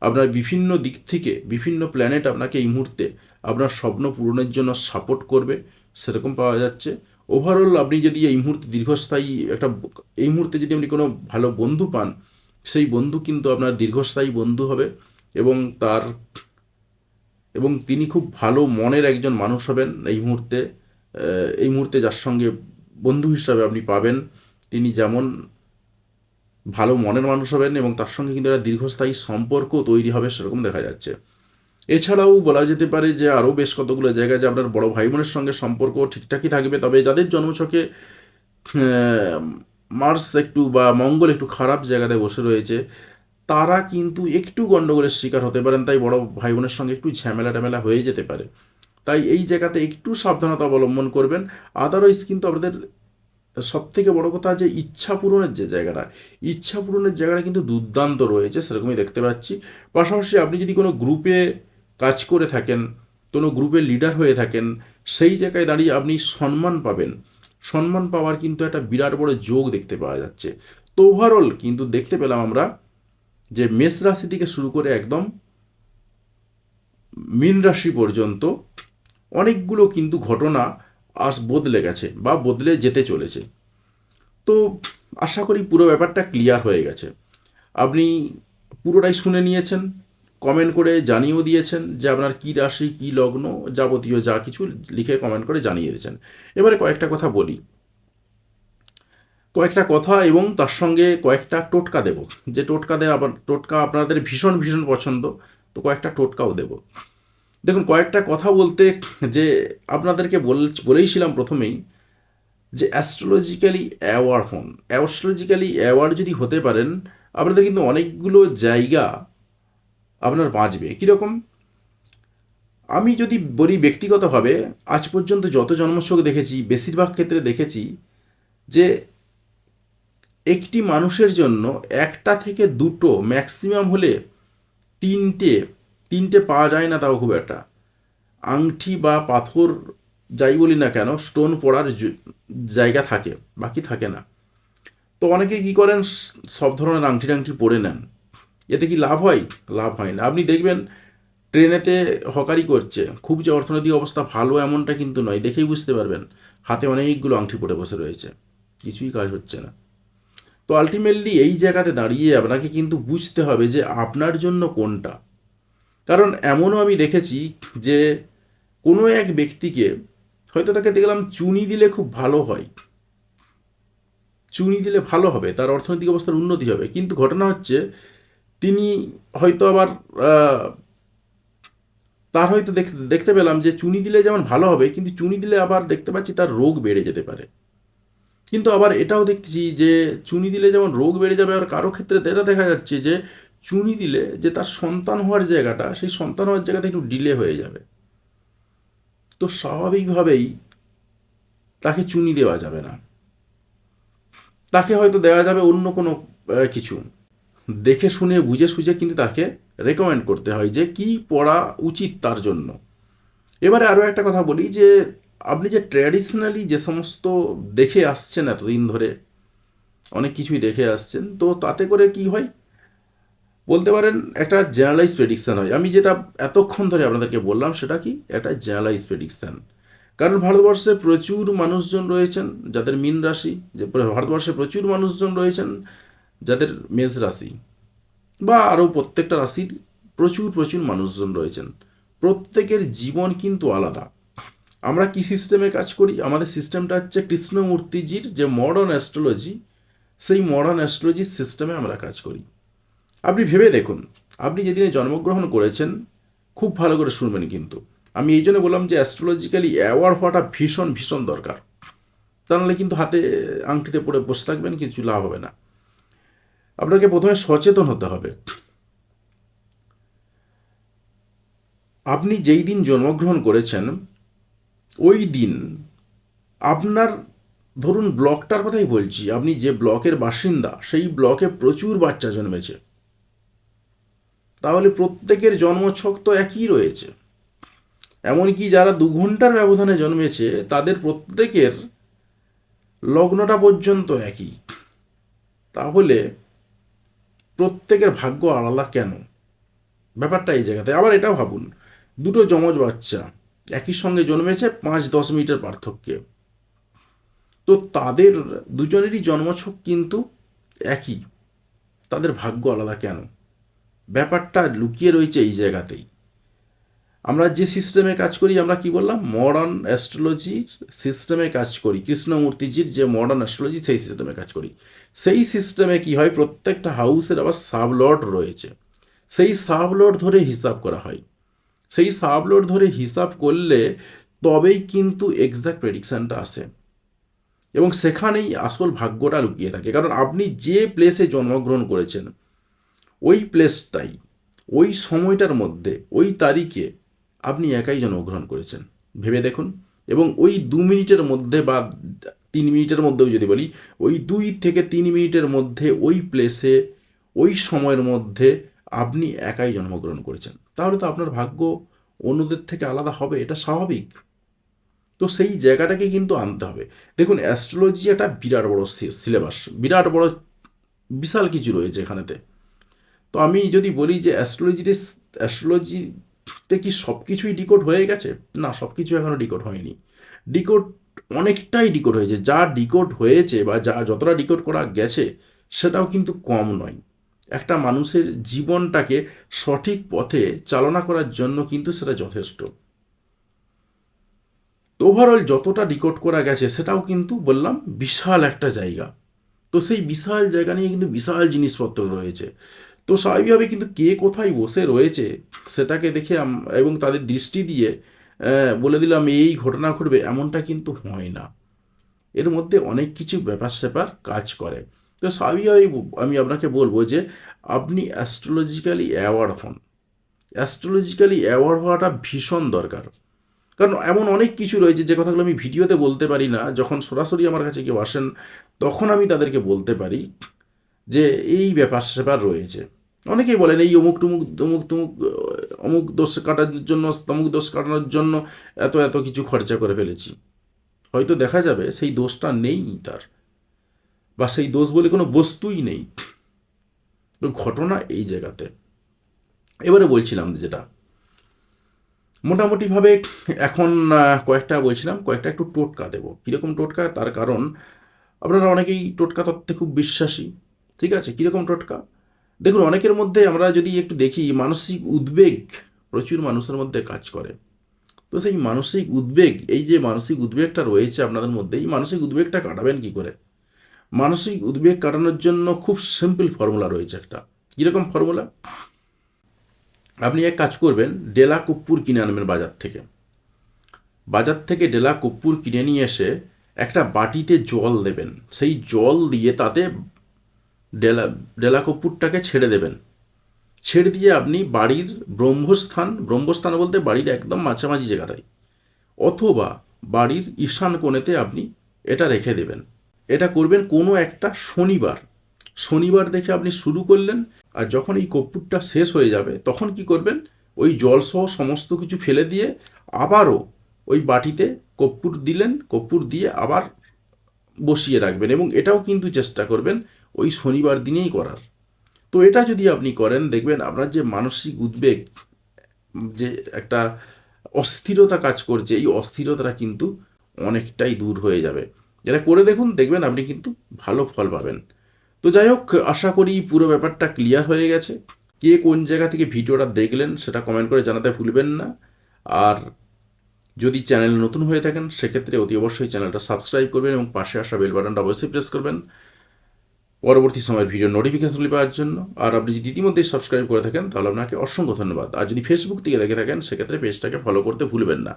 আপনার বিভিন্ন দিক থেকে বিভিন্ন প্ল্যানেট আপনাকে এই মুহূর্তে আপনার স্বপ্ন পূরণের জন্য সাপোর্ট করবে, সেরকম পাওয়া যাচ্ছে। ওভারঅল আপনি যদি এই মুহূর্তে দীর্ঘস্থায়ী এই মুহূর্তে যদি আপনি কোনো ভালো বন্ধু পান, সেই বন্ধু কিন্তু আপনার দীর্ঘস্থায়ী বন্ধু হবে এবং তিনি খুব ভালো মনের একজন মানুষ হবেন। এই মুহূর্তে যার সঙ্গে বন্ধু হিসাবে আপনি পাবেন, তিনি যেমন ভালো মনের মানুষ হবেন এবং তার সঙ্গে কিন্তু একটা দীর্ঘস্থায়ী সম্পর্ক তৈরি হবে, সেরকম দেখা যাচ্ছে। এছাড়াও বলা যেতে পারে যে আরও বেশ কতগুলো জায়গায় যে আপনার বড় ভাই বোনের সঙ্গে সম্পর্ক ঠিকঠাকই থাকবে। তবে যাদের জন্মছকে মার্স একটু বা মঙ্গল একটু খারাপ জায়গাতে বসে রয়েছে, তারা কিন্তু একটু গণ্ডগোলের শিকার হতে পারেন। তাই বড় ভাই বোনের সঙ্গে একটু ঝামেলা টামেলা হয়ে যেতে পারে। তাই এই জায়গাতে একটু সাবধানতা অবলম্বন করবেন। আদারওয়াইজ কিন্তু আপনাদের সবথেকে বড় কথা যে ইচ্ছা পূরণের যে জায়গাটা, ইচ্ছা পূরণের জায়গাটা কিন্তু দুর্দান্ত রয়েছে, সেরকমই দেখতে পাচ্ছি। পাশাপাশি আপনি যদি কোনো গ্রুপে কাজ করে থাকেন, কোনো গ্রুপের লিডার হয়ে থাকেন, সেই জায়গায় দাঁড়িয়ে আপনি সম্মান পাবেন। সম্মান পাওয়ার কিন্তু একটা বিরাট বড় যোগ দেখতে পাওয়া যাচ্ছে। তো ওভারঅল কিন্তু দেখতে পেলাম আমরা যে মেষ রাশি থেকে শুরু করে একদম মীন রাশি পর্যন্ত অনেকগুলো কিন্তু ঘটনা বদলে গেছে বা বদলে যেতে চলেছে। তো আশা করি পুরো ব্যাপারটা ক্লিয়ার হয়ে গেছে। আপনি পুরোটাই শুনে নিয়েছেন, কমেন্ট করে জানিয়েও দিয়েছেন যে আপনার কী রাশি, কী লগ্ন, যাবতীয় যা কিছু লিখে কমেন্ট করে জানিয়ে দিয়েছেন। এবারে কয়েকটা কথা বলি, কয়েকটা কথা এবং তার সঙ্গে কয়েকটা টোটকা দেব। যে টোটকা আপনাদের ভীষণ ভীষণ পছন্দ, তো কয়েকটা টোটকাও দেব। দেখুন, কয়েকটা কথা বলতে যে আপনাদেরকে বলেইছিলাম প্রথমেই যে অ্যাস্ট্রোলজিক্যালি অ্যাওয়ার্ড হন। অ্যাস্ট্রোলজিক্যালি অ্যাওয়ার্ড যদি হতে পারেন, আপনাদের কিন্তু অনেকগুলো জায়গা আপনার বাঁচবে। কীরকম? আমি যদি বলি ব্যক্তিগতভাবে, আজ পর্যন্ত যত জন্মছক দেখেছি, বেশিরভাগ ক্ষেত্রে দেখেছি যে একটি মানুষের জন্য একটা থেকে দুটো, ম্যাক্সিমাম হলে তিনটে পাওয়া যায় না, তাও খুব একটা আংটি বা পাথর যাই বলি না কেন, স্টোন পড়ার জায়গা থাকে, বাকি থাকে না। তো অনেকে কী করেন, সব ধরনের আংটি টাংটি পরে নেন। এতে কি লাভ হয়? লাভ হয় না। আপনি দেখবেন ট্রেনেতে হকারি করছে, খুব যে অর্থনৈতিক অবস্থা ভালো এমনটা কিন্তু নয়, দেখেই বুঝতে পারবেন হাতে অনেকগুলো আংটি পরে বসে রয়েছে, কিছুই কাজ হচ্ছে না। তো আলটিমেটলি এই জায়গাতে দাঁড়িয়ে আপনাকে কিন্তু বুঝতে হবে যে আপনার জন্য কোনটা। কারণ এমনও আমি দেখেছি যে কোনো এক ব্যক্তিকে হয়তো তাকে দেখলাম চুনি দিলে খুব ভালো হয়, চুনি দিলে ভালো হবে, তার অর্থনৈতিক অবস্থার উন্নতি হবে, কিন্তু ঘটনা হচ্ছে তিনি হয়তো আবার তার হয়তো দেখতে পেলাম যে চুনি দিলে যেমন ভালো হবে, কিন্তু চুনি দিলে আবার দেখতে পাচ্ছি তার রোগ বেড়ে যেতে পারে। কিন্তু আবার এটাও দেখছি যে চুনি দিলে যেমন রোগ বেড়ে যাবে, আর কারো ক্ষেত্রে এটা দেখা যাচ্ছে যে চুনি দিলে যে তার সন্তান হওয়ার জায়গাটা, সেই সন্তান হওয়ার জায়গাটা একটু ডিলে হয়ে যাবে। তো স্বাভাবিকভাবেই তাকে চুনি দেওয়া যাবে না, তাকে হয়তো দেওয়া যাবে অন্য কোনো কিছু দেখে শুনে বুঝে সুঝে, কিন্তু তাকে রেকমেন্ড করতে হয় যে কি পড়া উচিত তার জন্য। এবারে আরও একটা কথা বলি যে আপনি যে ট্র্যাডিশনালি যে সমস্ত দেখে আসছেন এতদিন ধরে, অনেক কিছুই দেখে আসছেন, তো তাতে করে কি হয় বলতে পারেন একটা জেনারেলাইজ প্রেডিকশান হয়। আমি যেটা এতক্ষণ ধরে আপনাদেরকে বললাম সেটা কি একটা জেনারেলাইজ প্রেডিকশান। কারণ ভারতবর্ষে প্রচুর মানুষজন রয়েছেন যাদের মীন রাশি, যে ভারতবর্ষে প্রচুর মানুষজন রয়েছেন যাদের মেষ রাশি, বা আরও প্রত্যেকটা রাশির প্রচুর প্রচুর মানুষজন রয়েছেন। প্রত্যেকের জীবন কিন্তু আলাদা। আমরা কি সিস্টেমে কাজ করি? আমাদের সিস্টেমটা হচ্ছে কৃষ্ণমূর্তিজির যে মডার্ন অ্যাস্ট্রোলজি, সেই মডার্ন অ্যাস্ট্রোলজির সিস্টেমে আমরা কাজ করি। আপনি ভেবে দেখুন, আপনি যেদিনে জন্মগ্রহণ করেছেন, খুব ভালো করে শুনবেন কিন্তু, আমি এই জন্য বললাম যে অ্যাস্ট্রোলজিক্যালি অ্যাওয়ার হওয়াটা ভীষণ ভীষণ দরকার। তা নাহলে কিন্তু হাতে আংটিতে পড়ে বসে থাকবেন, কিছু লাভ হবে না। আপনাকে প্রথমে সচেতন হতে হবে। আপনি যেই দিন জন্মগ্রহণ করেছেন ওই দিন আপনার, ধরুন ব্লকটার কথাই বলছি, আপনি যে ব্লকের বাসিন্দা সেই ব্লকে প্রচুর বাচ্চা জন্মেছে, তাহলে প্রত্যেকের জন্মছক তো একই রয়েছে। এমনকি যারা 2 ঘন্টার ব্যবধানে জন্মেছে তাদের প্রত্যেকের লগ্নটা পর্যন্ত একই। তাহলে প্রত্যেকের ভাগ্য আলাদা কেন? ব্যাপারটা এই জায়গাতে। আবার এটাও ভাবুন, দুটো যমজ বাচ্চা একই সঙ্গে জন্মেছে 5-10 মিনিটের পার্থক্যে, তো তাদের দুজনেরই জন্মছক কিন্তু একই, তাদের ভাগ্য আলাদা কেন? ব্যাপারটা লুকিয়ে রয়েছে এই জায়গাতেই। আমরা যে সিস্টেমে কাজ করি, আমরা কি বললাম, মডার্ন অ্যাস্ট্রোলজির সিস্টেমে কাজ করি, কৃষ্ণমূর্তিজির যে মডার্ন অ্যাস্ট্রোলজি সেই সিস্টেমে কাজ করি। সেই সিস্টেমে কি হয়, প্রত্যেকটা হাউসের আবার সাবলর্ড রয়েছে, সেই সাবলর্ড ধরে হিসাব করা হয়। সেই সাবলর্ড ধরে হিসাব করলে তবেই কিন্তু এক্সাক্ট প্রেডিকশানটা আসে, এবং সেখানেই আসল ভাগ্যটা লুকিয়ে থাকে। কারণ আপনি যে প্লেসে জন্মগ্রহণ করেছেন ওই প্লেসটাই, ওই সময়টার মধ্যে, ওই তারিখে আপনি একাই জন্মগ্রহণ করেছেন, ভেবে দেখুন। এবং ওই 2 মিনিটের মধ্যে বা 3 মিনিটের মধ্যেও যদি বলি, ওই 2 থেকে 3 মিনিটের মধ্যে ওই প্লেসে ওই সময়ের মধ্যে আপনি একাই জন্মগ্রহণ করেছেন, তাহলে তো আপনার ভাগ্য অন্যদের থেকে আলাদা হবে, এটা স্বাভাবিক। তো সেই জায়গাটাকে কিন্তু আনতে হবে। দেখুন, অ্যাস্ট্রোলজি একটা বিরাট বড় সিলেবাস, বিরাট বড় বিশাল কিছু রয়েছে এখানেতে। তো আমি যদি বলি যে অ্যাস্ট্রোলজিতে কি সব কিছুই ডিকোড হয়ে গেছে, না, সব কিছু এখনও ডিকোড হয়নি। ডিকোড অনেকটাই ডিকোড হয়েছে, যা ডিকোড হয়েছে বা যা যতটা ডিকোড করা গেছে সেটাও কিন্তু কম নয়। একটা মানুষের জীবনটাকে সঠিক পথে চালনা করার জন্য কিন্তু সেটা যথেষ্ট। তো ওভারঅল যতটা ডিকোড করা গেছে সেটাও কিন্তু বললাম বিশাল একটা জায়গা। তো সেই বিশাল জায়গা নিয়ে কিন্তু বিশাল জিনিসপত্র রয়েছে। তো স্বাভাবিকভাবে কিন্তু কে কোথায় বসে রয়েছে সেটাকে দেখে এবং তাদের দৃষ্টি দিয়ে বলে দিলাম এই ঘটনা ঘটবে, এমনটা কিন্তু হয় না। এর মধ্যে অনেক কিছু ব্যাপার স্যাপার কাজ করে। তো স্বাভাবিকভাবেই আমি আপনাকে বলবো যে আপনি অ্যাস্ট্রোলজিক্যালি অ্যাওয়ার হন। অ্যাস্ট্রোলজিক্যালি অ্যাওয়ার হওয়াটা ভীষণ দরকার। কারণ এমন অনেক কিছু রয়েছে যে কথাগুলো আমি ভিডিওতে বলতে পারি না, যখন সরাসরি আমার কাছে কেউ আসেন তখন আমি তাদেরকে বলতে পারি যে এই ব্যাপার স্যাপার রয়েছে। অনেকেই বলেন এই অমুক টুমুক তমুক তমুক অমুক দোষ কাটানোর জন্য, তমুক দোষ কাটানোর জন্য এত এত কিছু খরচা করে ফেলেছি। হয়তো দেখা যাবে সেই দোষটা নেই তার, বা সেই দোষ বলে কোনো বস্তুই নেই। তো ঘটনা এই জায়গাতে। এবারে বলছিলাম যেটা মোটামুটিভাবে এখন কয়েকটা বলছিলাম, কয়েকটা একটু টোটকা দেবো। কীরকম টোটকা? তার কারণ আপনারা অনেকেই টোটকা তত্ত্বে খুব বিশ্বাসী, ঠিক আছে, কীরকম টোটকা? দেখুন, অনেকের মধ্যে আমরা যদি একটু দেখি, মানসিক উদ্বেগ প্রচুর মানুষের মধ্যে কাজ করে। তো সেই মানসিক উদ্বেগ, এই যে মানসিক উদ্বেগটা রয়েছে আপনাদের মধ্যে, এই মানসিক উদ্বেগটা কাটাবেন কী করে? মানসিক উদ্বেগ কাটানোর জন্য খুব সিম্পল ফর্মুলা রয়েছে একটা। কীরকম ফর্মুলা? আপনি এক কাজ করবেন, ডেলা কর্পূর কিনে আনবেন বাজার থেকে। বাজার থেকে ডেলা কর্পূর কিনে নিয়ে এসে একটা বাটিতে জল দেবেন। সেই জল দিয়ে তাতে ডেলা কর্পূরটাকে ছেড়ে দেবেন। ছেড়ে দিয়ে আপনি বাড়ির ব্রহ্মস্থান বলতে বাড়ির একদম মাঝামাঝি জায়গাটায়, অথবা বাড়ির ঈশান কোণেতে আপনি এটা রেখে দেবেন। এটা করবেন কোনো একটা শনিবার দেখে আপনি শুরু করলেন। আর যখন এই কর্পূরটা শেষ হয়ে যাবে তখন কি করবেন, ওই জলসহ সমস্ত কিছু ফেলে দিয়ে আবারও ওই বাটিতে কর্পূর দিলেন, কর্পূর দিয়ে আবার বসিয়ে রাখবেন, এবং এটাও কিন্তু চেষ্টা করবেন ওই শনিবার দিনেই করার। তো এটা যদি আপনি করেন, দেখবেন আপনার যে মানসিক উদ্বেগ, যে একটা অস্থিরতা কাজ করছে, এই অস্থিরতাটা কিন্তু অনেকটাই দূর হয়ে যাবে। যেটা করে দেখুন, দেখবেন আপনি কিন্তু ভালো ফল পাবেন। তো যাই হোক, আশা করি পুরো ব্যাপারটা ক্লিয়ার হয়ে গেছে। কে কোন জায়গা থেকে ভিডিওটা দেখলেন সেটা কমেন্ট করে জানাতে ভুলবেন না। আর যদি চ্যানেল নতুন হয়ে থাকেন সেক্ষেত্রে অতি অবশ্যই চ্যানেলটা সাবস্ক্রাইব করবেন এবং পাশে আসা বেল বাটনটা অবশ্যই প্রেস করবেন পরবর্তী সময়ের ভিডিও নোটিফিকেশনগুলি পাওয়ার জন্য। আর আপনি যদি ইতিমধ্যেই সাবস্ক্রাইব করে থাকেন তাহলে আপনাকে অসংখ্য ধন্যবাদ। আর যদি ফেসবুক থেকে দেখে থাকেন সেক্ষেত্রে পেজটাকে ফলো করতে ভুলবেন না।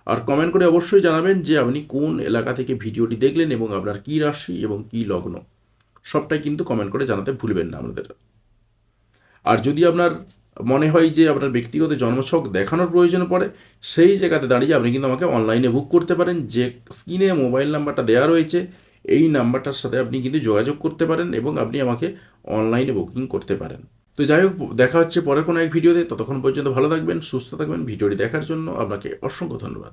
আর কমেন্ট করে অবশ্যই জানাবেন যে আপনি কোন এলাকা থেকে ভিডিওটি দেখলেন এবং আপনার কী রাশি এবং কী লগ্ন, সবটাই কিন্তু কমেন্ট করে জানাতে ভুলবেন না আমাদের। আর যদি আপনার মনে হয় যে আপনার ব্যক্তিগত জন্মছক দেখানোর প্রয়োজন পড়ে, সেই জায়গাতে দাঁড়িয়ে আপনি কিন্তু আমাকে অনলাইনে বুক করতে পারেন। যে স্ক্রিনে মোবাইল নাম্বারটা দেওয়া রয়েছে, এই নাম্বারটার সাথে আপনি কিন্তু যোগাযোগ করতে পারেন এবং আপনি আমাকে অনলাইনে বুকিং করতে পারেন। তো যাই হোক, দেখা হচ্ছে পরের কোনো এক ভিডিওতে। ততক্ষণ পর্যন্ত ভালো থাকবেন, সুস্থ থাকবেন। ভিডিওটি দেখার জন্য আপনাকে অসংখ্য ধন্যবাদ।